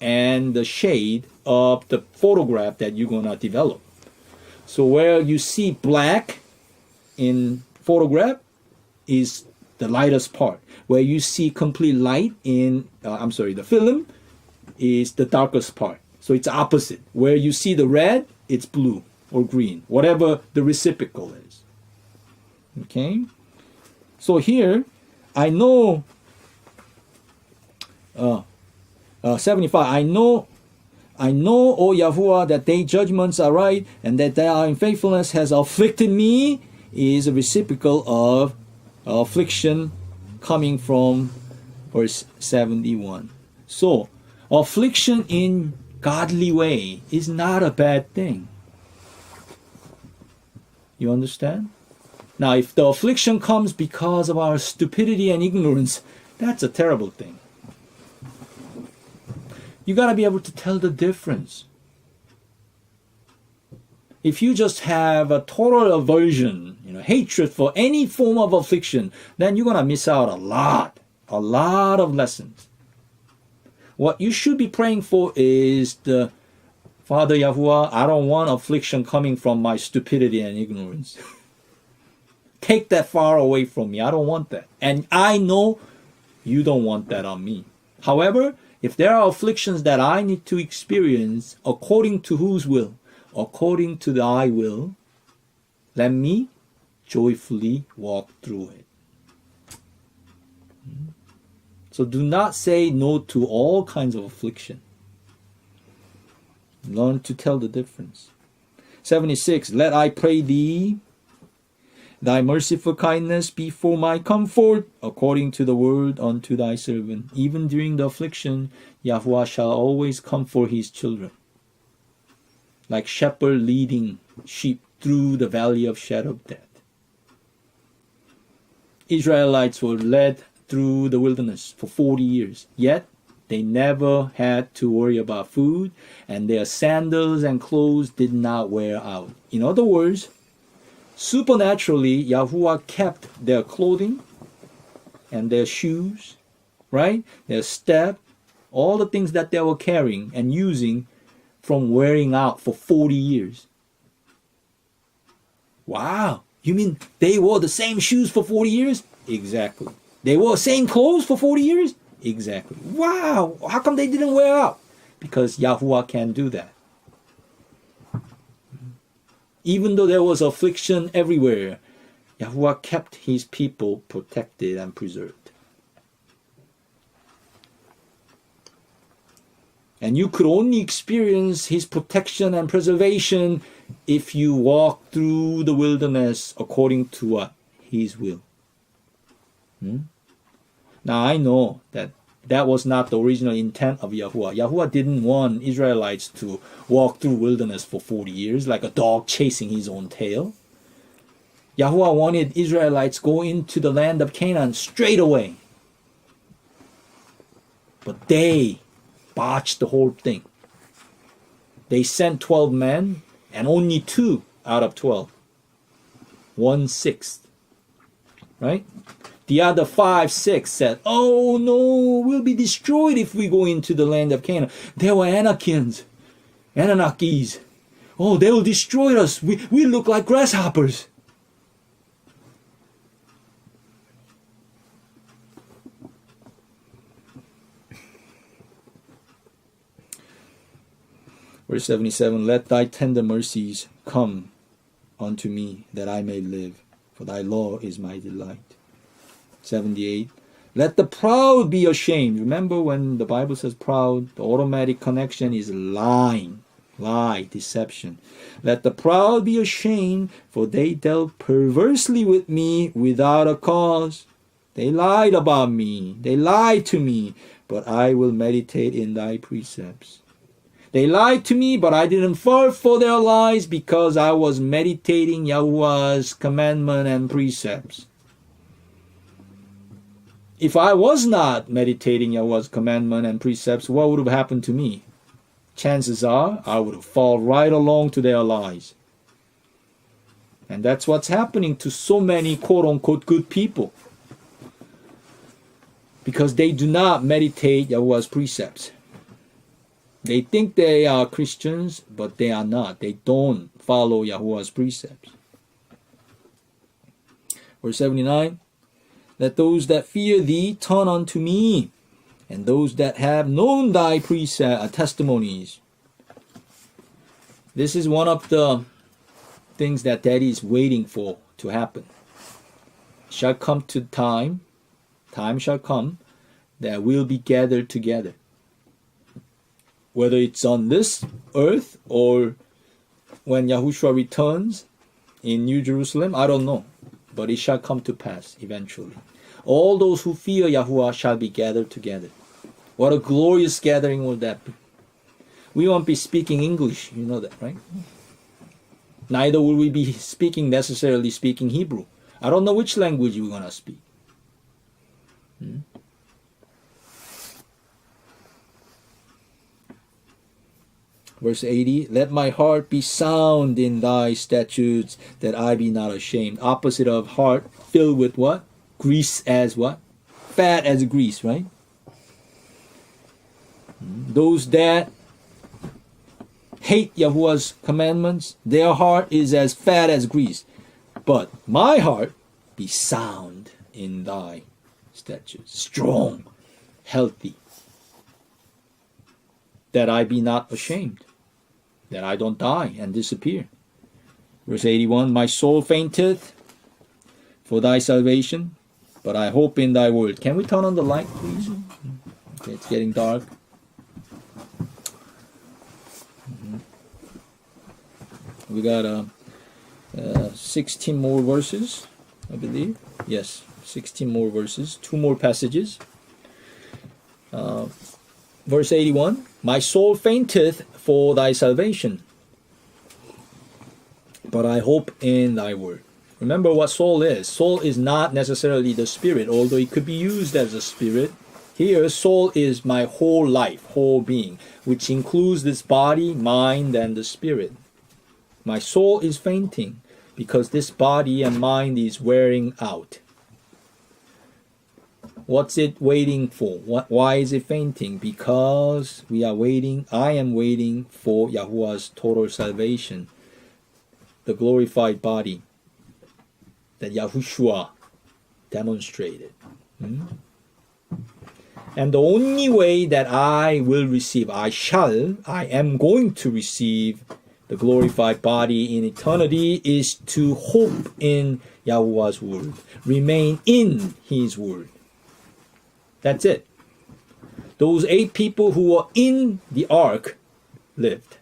and the shade of the photograph that you're going to develop. So where you see black in photograph is the lightest part. Where you see complete light in, the film is the darkest part. So it's opposite. Where you see the red, it's blue or green, whatever the reciprocal is. Okay? So here, I know, 75, I know, O Yahuwah, that thy judgments are right, and that thy unfaithfulness has afflicted me, is a reciprocal of affliction coming from verse 71. So, affliction in godly way is not a bad thing. You understand? Now, if the affliction comes because of our stupidity and ignorance, that's a terrible thing. You got to be able to tell the difference. If you just have a total aversion, hatred for any form of affliction, then you're going to miss out a lot of lessons. What you should be praying for is the Father Yahuwah, I don't want affliction coming from my stupidity and ignorance. Take that far away from me. I don't want that. And I know you don't want that on me. However, if there are afflictions that I need to experience according to whose will? According to thy will, let me joyfully walk through it. So do not say no to all kinds of affliction. Learn to tell the difference. 76, let I pray thee, thy merciful kindness be for my comfort, according to the word unto thy servant. Even during the affliction, Yahuwah shall always comfort his children. Like shepherd leading sheep through the valley of shadow of death. Israelites were led through the wilderness for 40 years, yet they never had to worry about food, and their sandals and clothes did not wear out. In other words, supernaturally, Yahuwah kept their clothing and their shoes, right? Their step, all the things that they were carrying and using from wearing out for 40 years. Wow. You mean they wore the same shoes for 40 years? Exactly. They wore the same clothes for 40 years? Exactly. Wow. How come they didn't wear out? Because Yahuwah can do that. Even though there was affliction everywhere, Yahuwah kept his people protected and preserved. And you could only experience his protection and preservation if you walk through the wilderness according to what? His will. Now I know that was not the original intent of Yahuwah. Yahuwah didn't want Israelites to walk through wilderness for 40 years like a dog chasing his own tail. Yahuwah wanted Israelites go into the land of Canaan straight away. But they botched the whole thing. They sent 12 men and only 2 out of 12. 1/6. Right? The other 5, 6 said, oh no, we'll be destroyed if we go into the land of Canaan. They were Anakians, Anunnakis. Oh, they will destroy us. We look like grasshoppers. Verse 77, let thy tender mercies come unto me, that I may live, for thy law is my delight. 78, let the proud be ashamed. Remember when the Bible says proud, the automatic connection is lying, lie, deception. Let the proud be ashamed, for they dealt perversely with me without a cause. They lied about me, they lied to me, but I will meditate in thy precepts. They lied to me, but I didn't fall for their lies because I was meditating Yahuwah's commandment and precepts. If I was not meditating Yahuwah's commandment and precepts, what would have happened to me? Chances are I would have fallen right along to their lies. And that's what's happening to so many quote-unquote good people. Because they do not meditate Yahuwah's precepts. They think they are Christians, but they are not. They don't follow Yahuwah's precepts. Verse 79, let those that fear thee turn unto me, and those that have known thy testimonies. This is one of the things that Daddy is waiting for to happen. Shall come to time shall come that we'll be gathered together. Whether it's on this earth or when Yahushua returns in New Jerusalem, I don't know. But it shall come to pass eventually. All those who fear Yahuwah shall be gathered together. What a glorious gathering will that be. We won't be speaking English, you know that, right? Neither will we be necessarily speaking Hebrew. I don't know which language we're going to speak. Verse 80, let my heart be sound in thy statutes, that I be not ashamed. Opposite of heart, filled with what? Grease as what? Fat as grease, right? Those that hate Yahuwah's commandments, their heart is as fat as grease. But my heart be sound in thy statutes, strong, healthy, that I be not ashamed, that I don't die and disappear. Verse 81, my soul fainteth for thy salvation, but I hope in thy word. Can we turn on the light, please? Okay, it's getting dark. We got 16 more verses, I believe. Yes, 16 more verses, 2 more passages. Verse 81, my soul fainteth for thy salvation, but I hope in thy word. Remember what soul is. Soul is not necessarily the spirit, although it could be used as a spirit. Here, soul is my whole life, whole being, which includes this body, mind, and the spirit. My soul is fainting because this body and mind is wearing out. What's it waiting for? Why is it fainting? Because I am waiting for Yahuwah's total salvation, the glorified body that Yahushua demonstrated. And the only way that I will receive, I am going to receive the glorified body in eternity is to hope in Yahuwah's word, remain in his word. That's it. Those 8 people who were in the ark lived.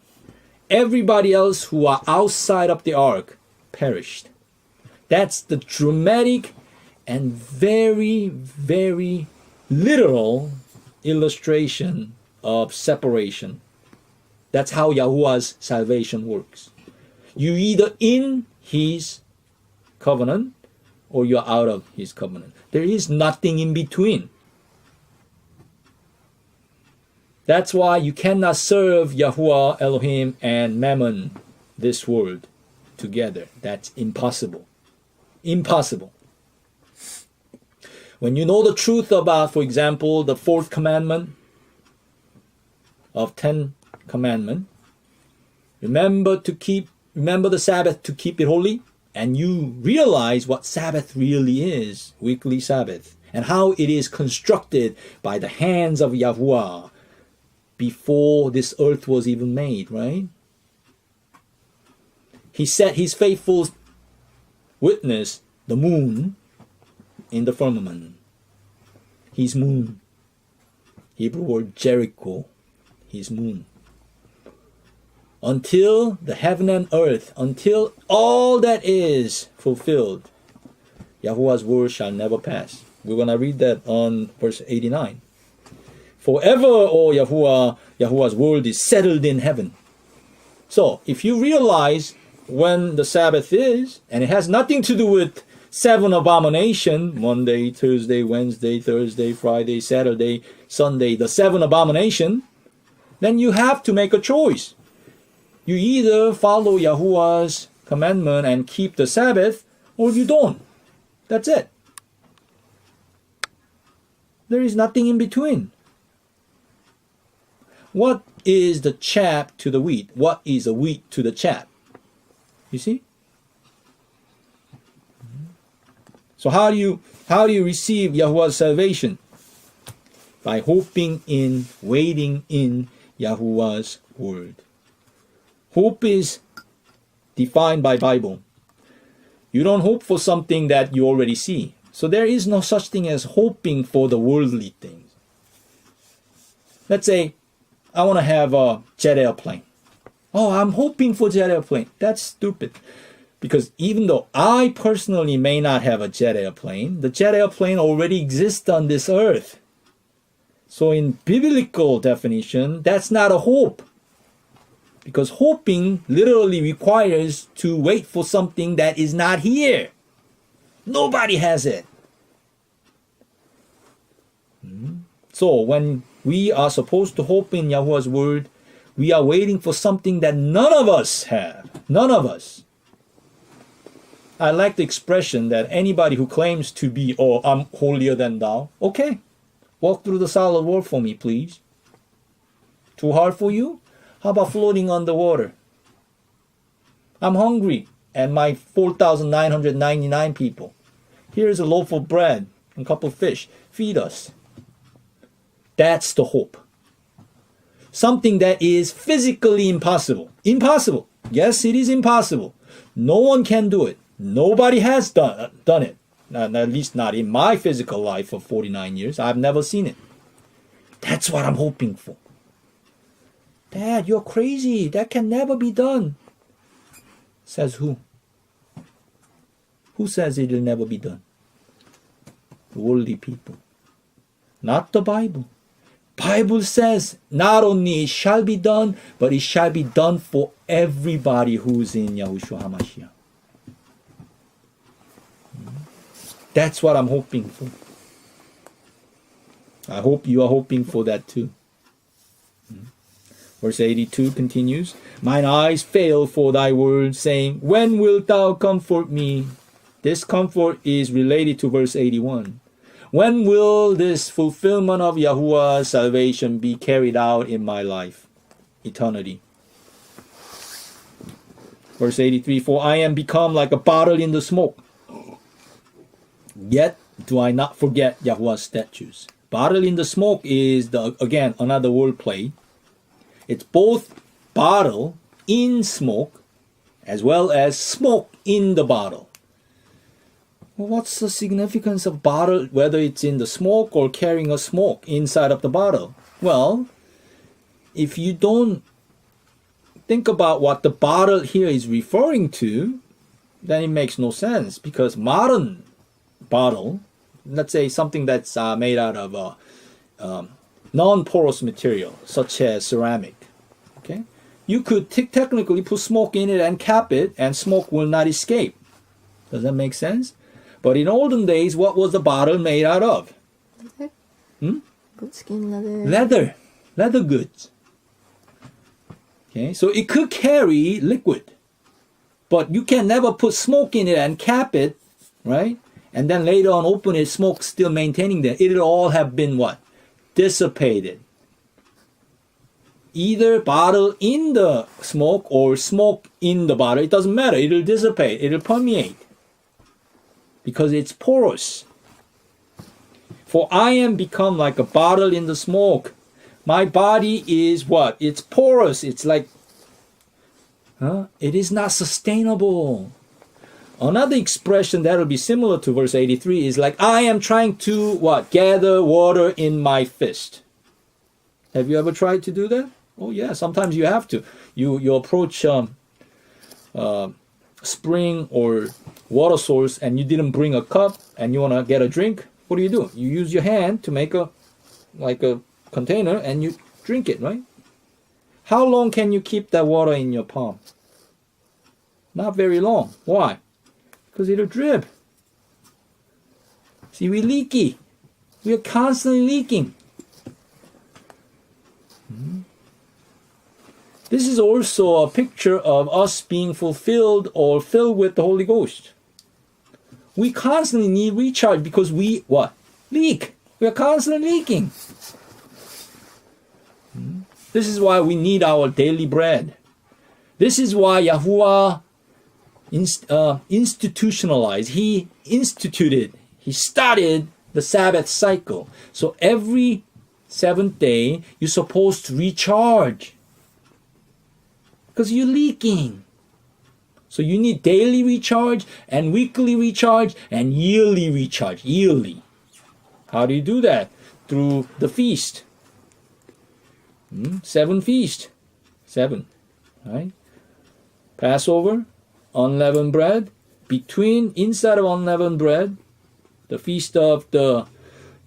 Everybody else who are outside of the ark perished. That's the dramatic and very, very literal illustration of separation. That's how Yahuwah's salvation works. You're either in his covenant or you're out of his covenant. There is nothing in between. That's why you cannot serve Yahuwah, Elohim, and Mammon, this world, together. That's impossible. Impossible. When you know the truth about, for example, the 4th commandment of 10 commandments, remember the Sabbath to keep it holy, and you realize what Sabbath really is, weekly Sabbath, and how it is constructed by the hands of Yahuwah before this earth was even made, right? He set his faithful witness, the moon, in the firmament. His moon. Hebrew word Jericho, his moon. Until the heaven and earth, until all that is fulfilled, Yahuwah's word shall never pass. We're going to read that on verse 89. Forever, O Yahuwah, Yahuwah's word is settled in heaven. So, if you realize when the Sabbath is, and it has nothing to do with 7 abomination, Monday, Tuesday, Wednesday, Thursday, Friday, Saturday, Sunday, the 7 abomination, then you have to make a choice. You either follow Yahuwah's commandment and keep the Sabbath, or you don't. That's it. There is nothing in between. What is the chaff to the wheat? What is the wheat to the chaff? You see? So how do you receive Yahuwah's salvation? By hoping in, waiting in Yahuwah's word. Hope is defined by Bible. You don't hope for something that you already see. So there is no such thing as hoping for the worldly things. Let's say I want to have a jet airplane. Oh, I'm hoping for jet airplane. That's stupid. Because even though I personally may not have a jet airplane, the jet airplane already exists on this earth. So in biblical definition, that's not a hope. Because hoping literally requires to wait for something that is not here. Nobody has it. So when we are supposed to hope in Yahuwah's word, we are waiting for something that none of us have. None of us. I like the expression that anybody who claims to be, oh, I'm holier than thou. Okay, walk through the solid wall for me, please. Too hard for you? How about floating on the water? I'm hungry, and my 4,999 people. Here's a loaf of bread, a couple of fish. Feed us. That's the hope. Something that is physically impossible. Impossible. Yes, it is impossible. No one can do it. Nobody has done it. At least not in my physical life for 49 years. I've never seen it. That's what I'm hoping for. Dad, you're crazy. That can never be done. Says who? Who says it'll never be done? The worldly people. Not the Bible. Bible says not only it shall be done, but it shall be done for everybody who's in Yahushua HaMashiach. That's what I'm hoping for. I hope you are hoping for that too. Verse 82 continues, mine eyes fail for thy word, saying, when wilt thou comfort me? This comfort is related to verse 81. When will this fulfillment of Yahuwah's salvation be carried out in my life? Eternity. Verse 83, for I am become like a bottle in the smoke. Yet do I not forget Yahuwah's statutes. Bottle in the smoke is, again, another word play. It's both bottle in smoke as well as smoke in the bottle. Well, what's the significance of bottle, whether it's in the smoke or carrying a smoke inside of the bottle? Well, if you don't think about what the bottle here is referring to, then it makes no sense, because modern bottle, let's say something that's made out of non-porous material, such as ceramic, okay? You could technically put smoke in it and cap it, and smoke will not escape. Does that make sense? But in olden days, what was the bottle made out of? Leather. Goatskin leather. Leather goods. Okay, so it could carry liquid, but you can never put smoke in it and cap it, right? And then later on open it, smoke still maintaining there. It'll all have been what? Dissipated. Either bottle in the smoke or smoke in the bottle. It doesn't matter. It'll dissipate. It'll permeate. Because it's porous. For I am become like a bottle in the smoke. My body is what? It's porous. It's like, it is not sustainable. Another expression that will be similar to verse 83 is like, I am trying to what? Gather water in my fist. Have you ever tried to do that? Oh yeah, sometimes you have to. You approach spring or water source and you didn't bring a cup and you want to get a drink. What do? You use your hand to make a container and you drink it, right? How long can you keep that water in your palm? Not very long. Why? Because it'll drip. See, we're leaky. We are constantly leaking. This is also a picture of us being fulfilled or filled with the Holy Ghost. We constantly need recharge because we, what? Leak. We are constantly leaking. This is why we need our daily bread. This is why Yahuwah institutionalized. He instituted, he started the Sabbath cycle. So every seventh day, you're supposed to recharge. Because you're leaking. So you need daily recharge and weekly recharge and yearly recharge. Yearly. How do you do that? Through the feast. 7 feast. 7. Right? Passover, unleavened bread. Inside of unleavened bread, the feast of the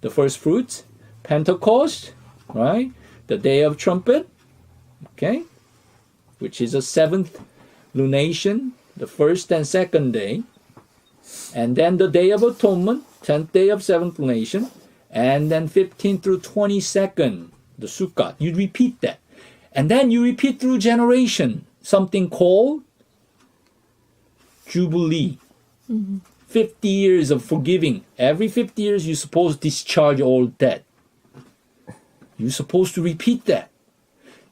first fruits. Pentecost, right? The day of trumpet. Okay? Which is a 7th lunation, the first and second day. And then the day of atonement, 10th day of 7th lunation. And then 15th through 22nd, the Sukkot. You repeat that. And then you repeat through generation, something called Jubilee. 50 years of forgiving. Every 50 years you're supposed to discharge all debt. You're supposed to repeat that.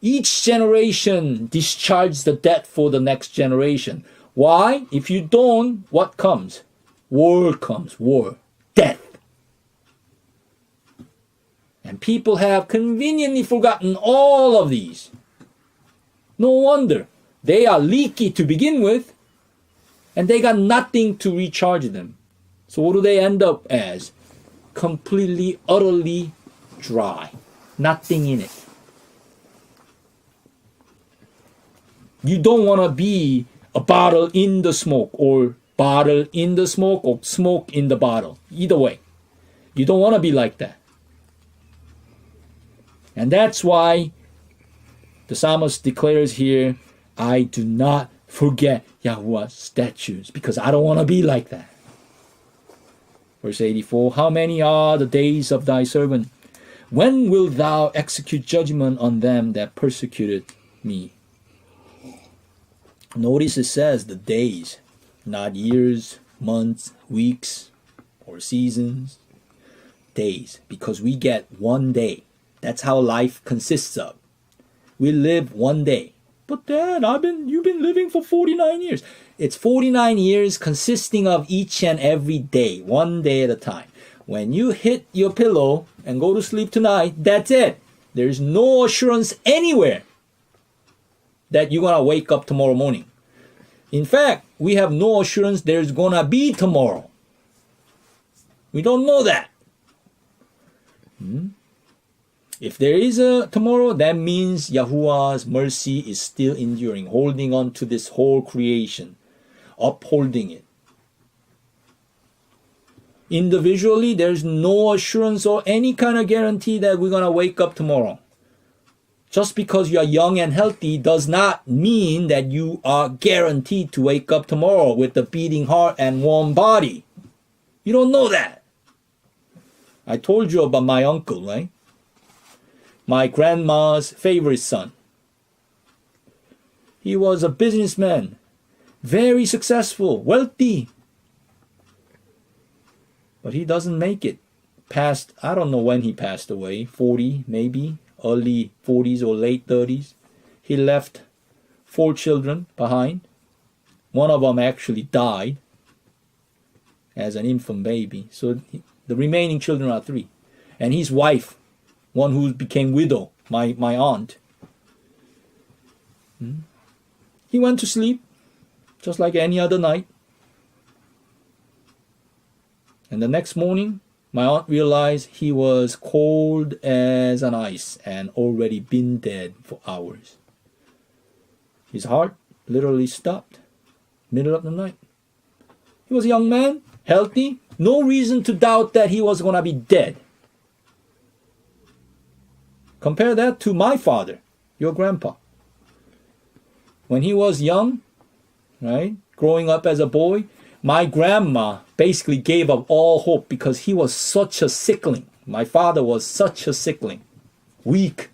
Each generation discharges the debt for the next generation. Why? If you don't, what comes? War comes. War. Death. And people have conveniently forgotten all of these. No wonder. They are leaky to begin with, and they got nothing to recharge them. So what do they end up as? Completely, utterly dry. Nothing in it. You don't want to be a bottle in the smoke, or bottle in the smoke, or smoke in the bottle. Either way. You don't want to be like that. And that's why the psalmist declares here, I do not forget Yahuwah's statutes, because I don't want to be like that. Verse 84, how many are the days of thy servant? When wilt thou execute judgment on them that persecuted me? Notice it says the days, not years, months, weeks, or seasons. Days, because we get one day. That's how life consists of. We live one day. But Dad, you've been living for 49 years. It's 49 years consisting of each and every day, one day at a time. When you hit your pillow and go to sleep tonight, that's it. There's no assurance anywhere that you're going to wake up tomorrow morning. In fact, we have no assurance there's going to be tomorrow. We don't know that. If there is a tomorrow, that means Yahuwah's mercy is still enduring, holding on to this whole creation, upholding it. Individually, there's no assurance or any kind of guarantee that we're going to wake up tomorrow. Just because you are young and healthy does not mean that you are guaranteed to wake up tomorrow with a beating heart and warm body. You don't know that. I told you about my uncle, right? My grandma's favorite son. He was a businessman, very successful, wealthy. But he doesn't make it past, I don't know when he passed away, 40 maybe, early 40s or late 30s. He left 4 children behind. One of them actually died as an infant baby. So the remaining children are 3. And his wife, one who became widow, my aunt. He went to sleep just like any other night. And the next morning, my aunt realized he was cold as an ice and already been dead for hours. His heart literally stopped, middle of the night. He was a young man, healthy, no reason to doubt that he was going to be dead. Compare that to my father, your grandpa. When he was young, right, growing up as a boy, my grandma basically gave up all hope because he was such a sickling. My father was such a sickling, weak.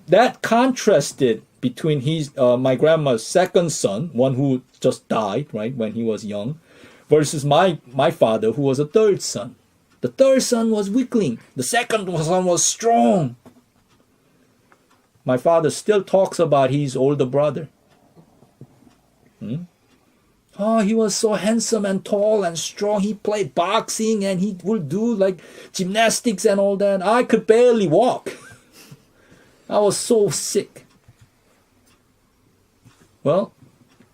That contrasted between my grandma's second son, one who just died, right, when he was young, versus my father, who was a third son. The third son was weakling. The second son was strong. My father still talks about his older brother. Oh, he was so handsome and tall and strong. He played boxing and he would do like gymnastics and all that. I could barely walk. I was so sick. Well,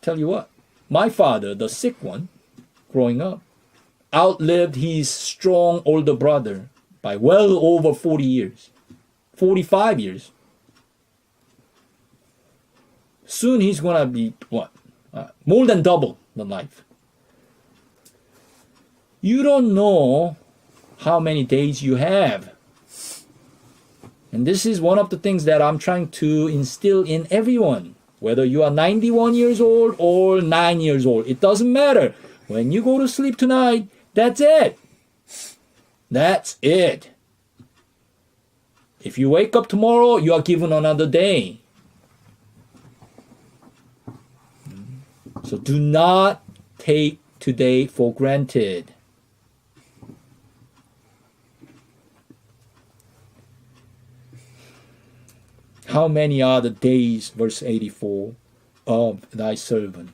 tell you what, my father, the sick one, growing up, outlived his strong older brother by well over 40 years, 45 years. Soon he's going to be, what? More than double the life. You don't know how many days you have. And this is one of the things that I'm trying to instill in everyone. Whether you are 91 years old or 9 years old, it doesn't matter. When you go to sleep tonight, that's it. That's it. If you wake up tomorrow, you are given another day. So do not take today for granted. How many are the days, verse 84, of thy servant?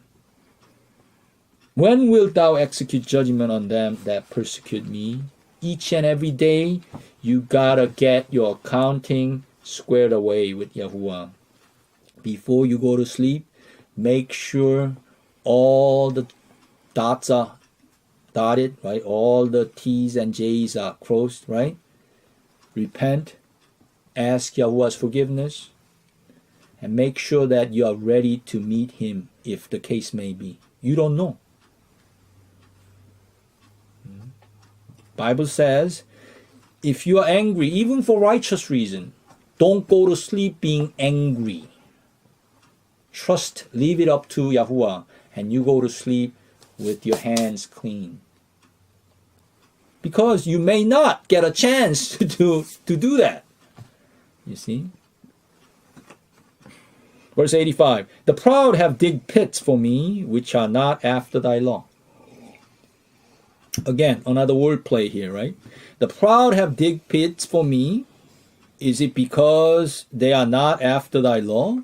When wilt thou execute judgment on them that persecute me? Each and every day, you gotta get your accounting squared away with Yahuwah. Before you go to sleep, make sure all the dots are dotted, right? All the T's and J's are crossed, right? Repent, ask Yahuwah's forgiveness, and make sure that you are ready to meet Him if the case may be. You don't know. Bible says, if you are angry, even for righteous reason, don't go to sleep being angry. Trust, leave it up to Yahuwah, and you go to sleep with your hands clean. Because you may not get a chance to do that. You see? Verse 85, the proud have digged pits for me, which are not after thy law. Again, another wordplay here, right? The proud have digged pits for me. Is it because they are not after thy law?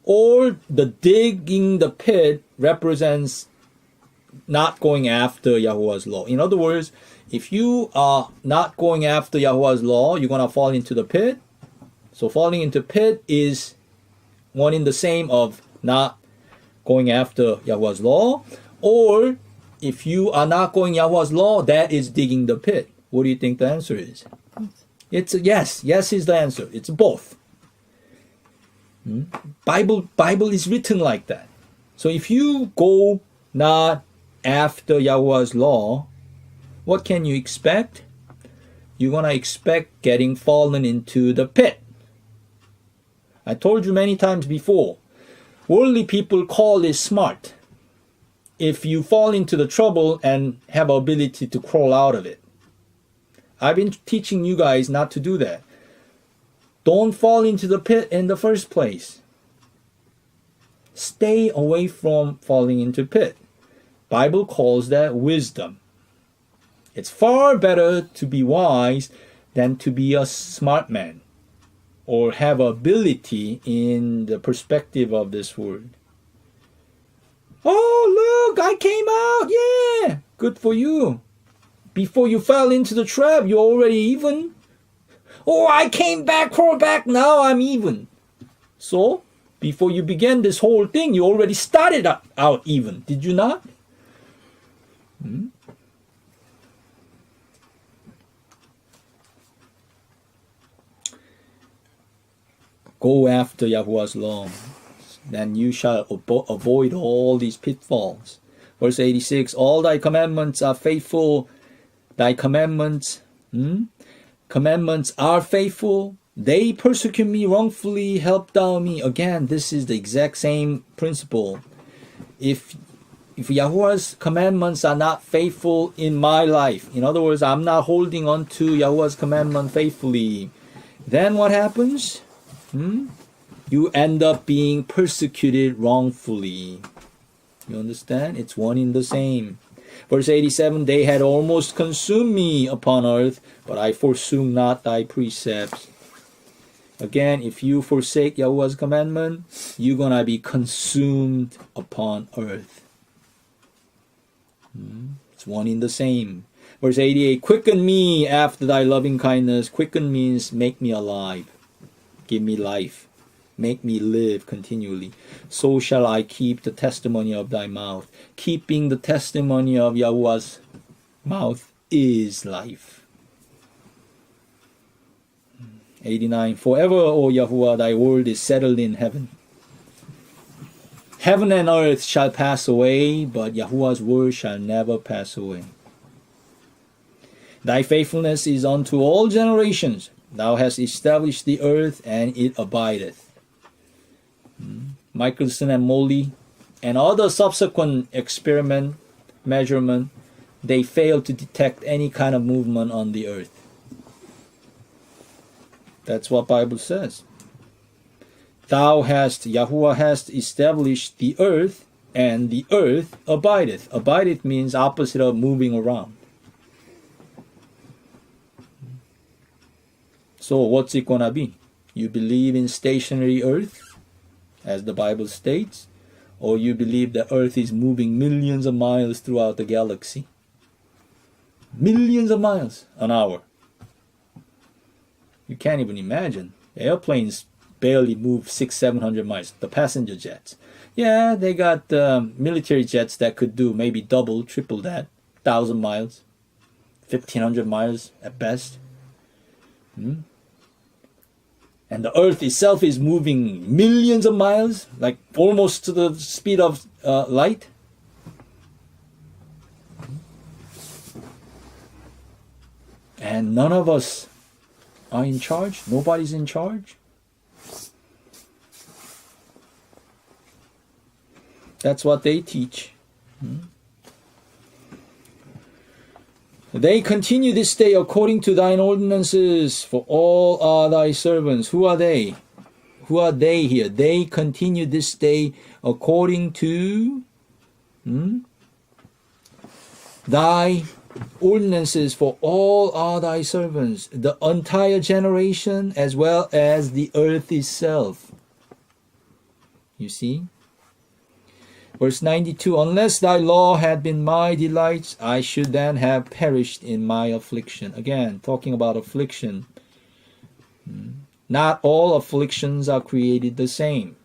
Or the digging the pit represents not going after Yahuwah's law. In other words, if you are not going after Yahuwah's law, you're going to fall into the pit. So falling into pit is one in the same of not going after Yahuwah's law. Or if you are not going Yahuwah's law, that is digging the pit. What do you think the answer is? It's a yes. Yes is the answer. It's both. Bible is written like that. So if you go not after Yahuwah's law, what can you expect? You're going to expect getting fallen into the pit. I told you many times before, worldly people call it smart if you fall into the trouble and have ability to crawl out of it. I've been teaching you guys not to do that. Don't fall into the pit in the first place. Stay away from falling into pit. Bible calls that wisdom. It's far better to be wise than to be a smart man or have ability in the perspective of this world. Oh, look, I came out. Yeah, good for you. Before you fell into the trap, you're already even. Oh, I came back, crawled back, now I'm even. So, before you began this whole thing, you already started out even, did you not? Go after Yahuwah's law, then you shall avoid all these pitfalls. Verse 86, all thy commandments are faithful. Thy commandments are faithful. They persecute me wrongfully, help thou me. Again, this is the exact same principle. If Yahuwah's commandments are not faithful in my life, in other words, I'm not holding on to Yahuwah's commandment faithfully, then what happens? You end up being persecuted wrongfully. You understand? It's one in the same. Verse 87, they had almost consumed me upon earth, but I forsook not thy precepts. Again, if you forsake Yahuwah's commandment, you're going to be consumed upon earth. It's one in the same. Verse 88, quicken me after thy loving kindness. Quicken means make me alive. Give me life. Make me live continually. So shall I keep the testimony of thy mouth. Keeping the testimony of Yahuwah's mouth is life. 89, forever, O Yahuwah, thy word is settled in heaven. Heaven and earth shall pass away, but Yahuwah's word shall never pass away. Thy faithfulness is unto all generations. Thou hast established the earth, and it abideth. Michelson and Moley and other subsequent experiment measurement, they failed to detect any kind of movement on the earth. That's what Bible says. Yahuwah hast established the earth, and the earth abideth. Abideth means opposite of moving around. So what's it gonna be? You believe in stationary earth, as the Bible states, or you believe the earth is moving millions of miles throughout the galaxy? Millions of miles an hour. You can't even imagine. Airplanes barely move 600-700 miles. The passenger jets. Yeah, they got military jets that could do maybe double, triple that. 1,000 miles. 1,500 miles at best. And the earth itself is moving millions of miles, like almost to the speed of light. And none of us are in charge. Nobody's in charge. That's what they teach. They continue this day according to thine ordinances, for all are thy servants. Who are they? Who are they here? They continue this day according to thy ordinances, for all are thy servants. The entire generation as well as the earth itself. You see? Verse 92, unless thy law had been my delights, I should then have perished in my affliction. Again, talking about affliction. Not all afflictions are created the same.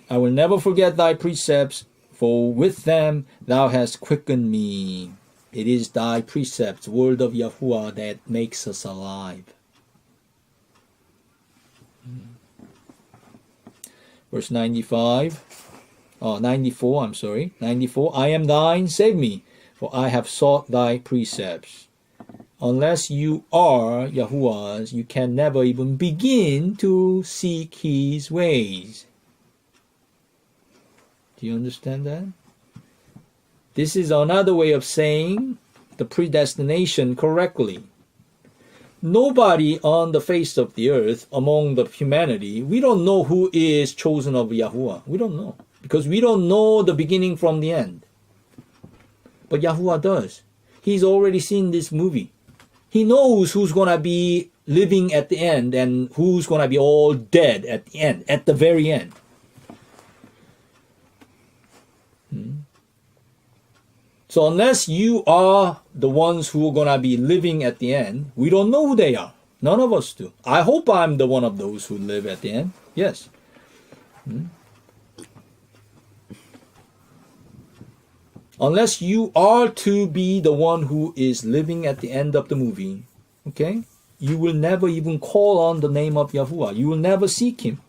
I will never forget thy precepts, for with them thou hast quickened me. It is thy precepts, word of Yahuwah, that makes us alive. Verse 94, I am thine, save me, for I have sought thy precepts. Unless you are Yahuwah's, you can never even begin to seek his ways. Do you understand that? This is another way of saying the predestination correctly. Nobody on the face of the earth among the humanity, we don't know who is chosen of Yahuwah. We don't know. Because we don't know the beginning from the end. But Yahuwah does. He's already seen this movie. He knows who's going to be living at the end and who's going to be all dead at the end, at the very end. So unless you are the ones who are going to be living at the end, we don't know who they are. None of us do. I hope I'm the one of those who live at the end. Yes. Unless you are to be the one who is living at the end of the movie, okay, you will never even call on the name of Yahuwah. You will never seek him.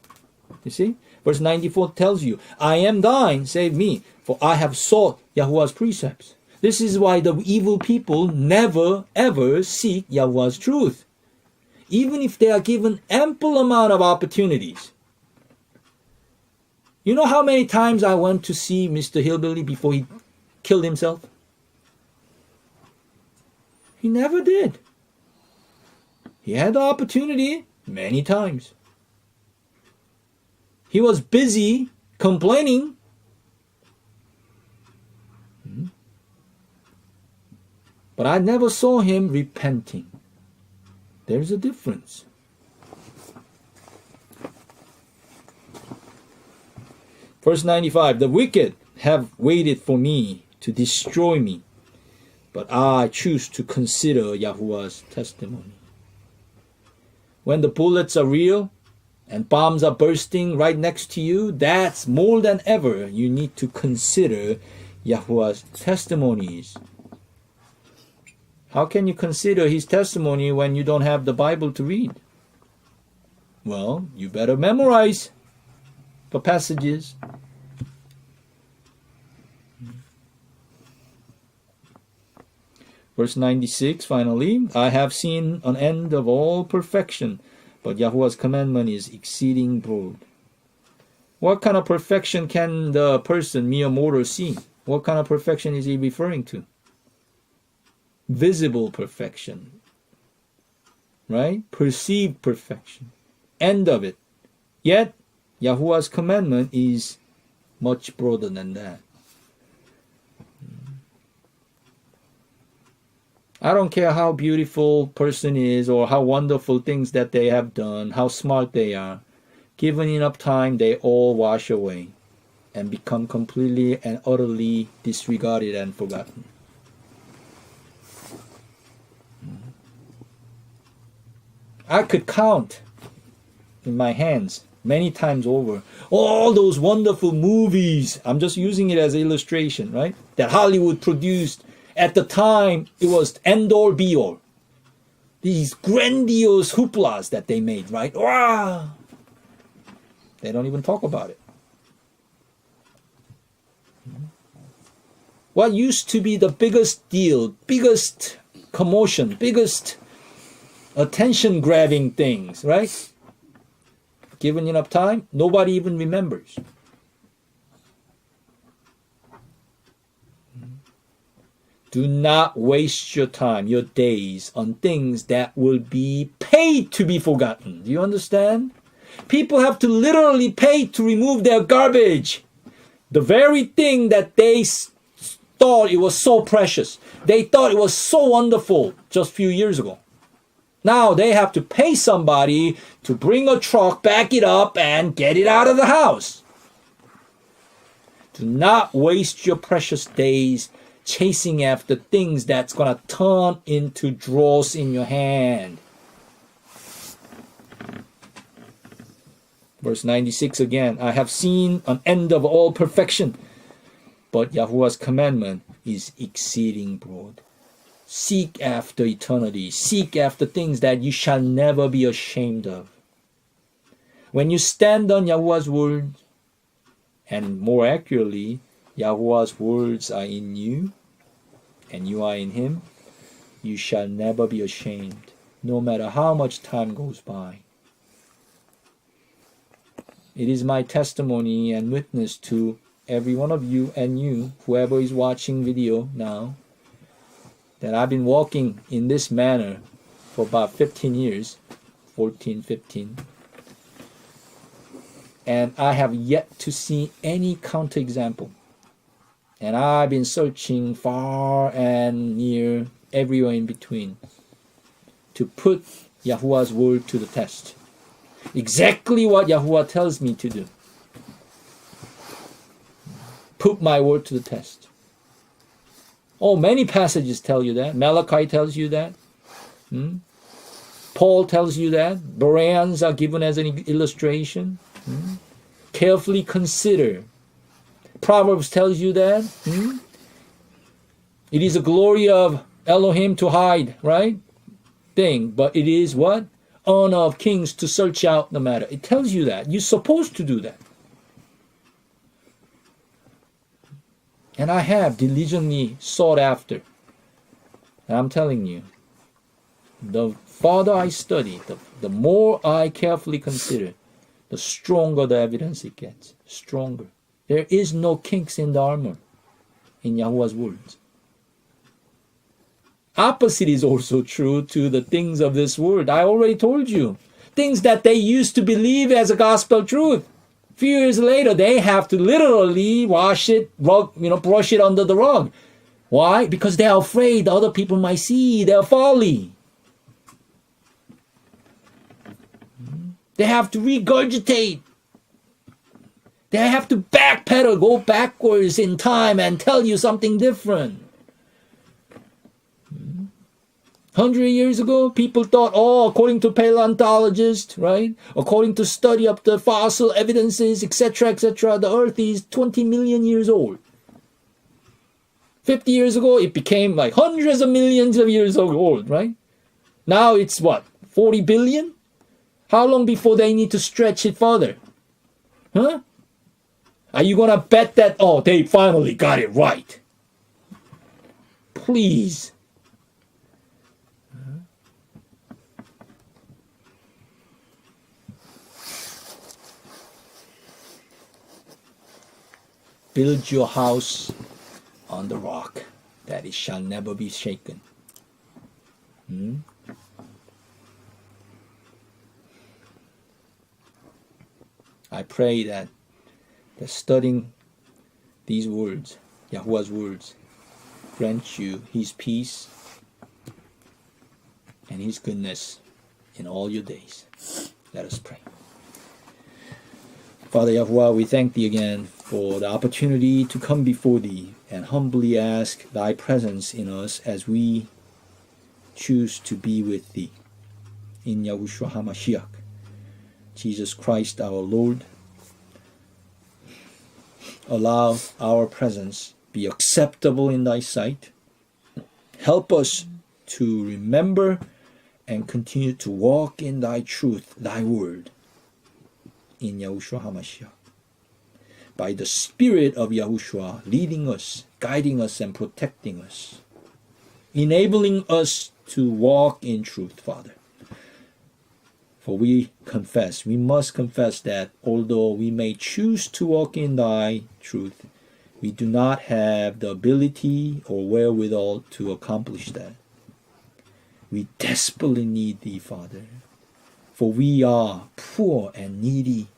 You see? Verse 94 tells you, I am thine, save me, for I have sought Yahuwah's precepts. This is why the evil people never ever seek Yahuwah's truth. Even if they are given ample amount of opportunities. You know how many times I went to see Mr. Hillbilly before he killed himself? He never did. He had the opportunity many times. He was busy complaining. But I never saw him repenting. There's a difference. Verse 95, the wicked have waited for me to destroy me, but I choose to consider Yahuwah's testimony. When the bullets are real and bombs are bursting right next to you, that's more than ever you need to consider Yahuwah's testimonies. How can you consider his testimony when you don't have the Bible to read? Well, you better memorize the passages. Verse 96, finally, I have seen an end of all perfection, but Yahuwah's commandment is exceeding broad. What kind of perfection can the person, mere mortal, see? What kind of perfection is he referring to? Visible perfection, right? Perceived perfection, end of it. Yet, Yahuwah's commandment is much broader than that. I don't care how beautiful person is or how wonderful things that they have done, how smart they are. Given enough time, they all wash away and become completely and utterly disregarded and forgotten. I could count in my hands many times over all those wonderful movies. I'm just using it as an illustration, right? That Hollywood produced. At the time, it was end-all, be-all. These grandiose hooplas that they made, right? Wow! They don't even talk about it. What used to be the biggest deal, biggest commotion, biggest attention-grabbing things, right? Given enough time, nobody even remembers. Do not waste your time, your days, on things that will be paid to be forgotten. Do you understand? People have to literally pay to remove their garbage. The very thing that they thought it was so precious, they thought it was so wonderful just a few years ago. Now they have to pay somebody to bring a truck, back it up, and get it out of the house. Do not waste your precious days chasing after things that's going to turn into dross in your hand. Verse 96 again, I have seen an end of all perfection, but Yahuwah's commandment is exceeding broad. Seek after eternity. Seek after things that you shall never be ashamed of. When you stand on Yahuwah's word, and more accurately, Yahuwah's words are in you, and you are in him, you shall never be ashamed, no matter how much time goes by. It is my testimony and witness to every one of you and you, whoever is watching video now, that I've been walking in this manner for about 15 years, 14, 15. And I have yet to see any counterexample. And I've been searching far and near, everywhere in between, to put Yahuwah's word to the test. Exactly what Yahuwah tells me to do. Put my word to the test. Oh, many passages tell you that. Malachi tells you that. Paul tells you that. Bereans are given as an illustration. Carefully consider. Proverbs tells you that. It is a glory of Elohim to hide, right? Thing. But it is what? Honor of kings to search out the matter. It tells you that. You're supposed to do that. And I have diligently sought after. And I'm telling you, the farther I study, the more I carefully consider, the stronger the evidence it gets. Stronger. There is no kinks in the armor in Yahuwah's words. Opposite is also true to the things of this world. I already told you. Things that they used to believe as a gospel truth. A few years later, they have to literally wash it, brush it under the rug. Why? Because they are afraid other people might see their folly. They have to regurgitate. They have to backpedal, go backwards in time and tell you something different. 100 years ago, people thought, according to paleontologists, right? According to study of the fossil evidences, etc., the Earth is 20 million years old. 50 years ago, it became like hundreds of millions of years old, right? Now it's what, 40 billion? How long before they need to stretch it further? Huh? Are you gonna bet that, they finally got it right? Please. Build your house on the rock, that it shall never be shaken. I pray that studying these words, Yahuwah's words, grant you His peace and His goodness in all your days. Let us pray. Father Yahuwah, we thank Thee again for the opportunity to come before Thee and humbly ask Thy presence in us as we choose to be with Thee. In Yahushua HaMashiach, Jesus Christ our Lord, allow our presence be acceptable in Thy sight. Help us to remember and continue to walk in Thy truth, Thy word, in Yahushua HaMashiach. By the Spirit of Yahushua leading us, guiding us, and protecting us, enabling us to walk in truth, Father. For we must confess that although we may choose to walk in Thy truth, we do not have the ability or wherewithal to accomplish that. We desperately need Thee, Father, for we are poor and needy.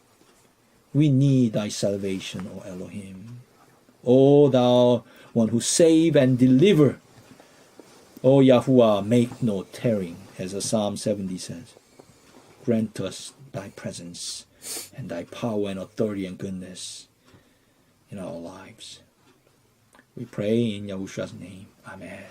We need Thy salvation, O Elohim. O Thou one who save and deliver. O Yahuwah, make no tearing, as Psalm 70 says. Grant us Thy presence and Thy power and authority and goodness in our lives. We pray in Yahushua's name. Amen.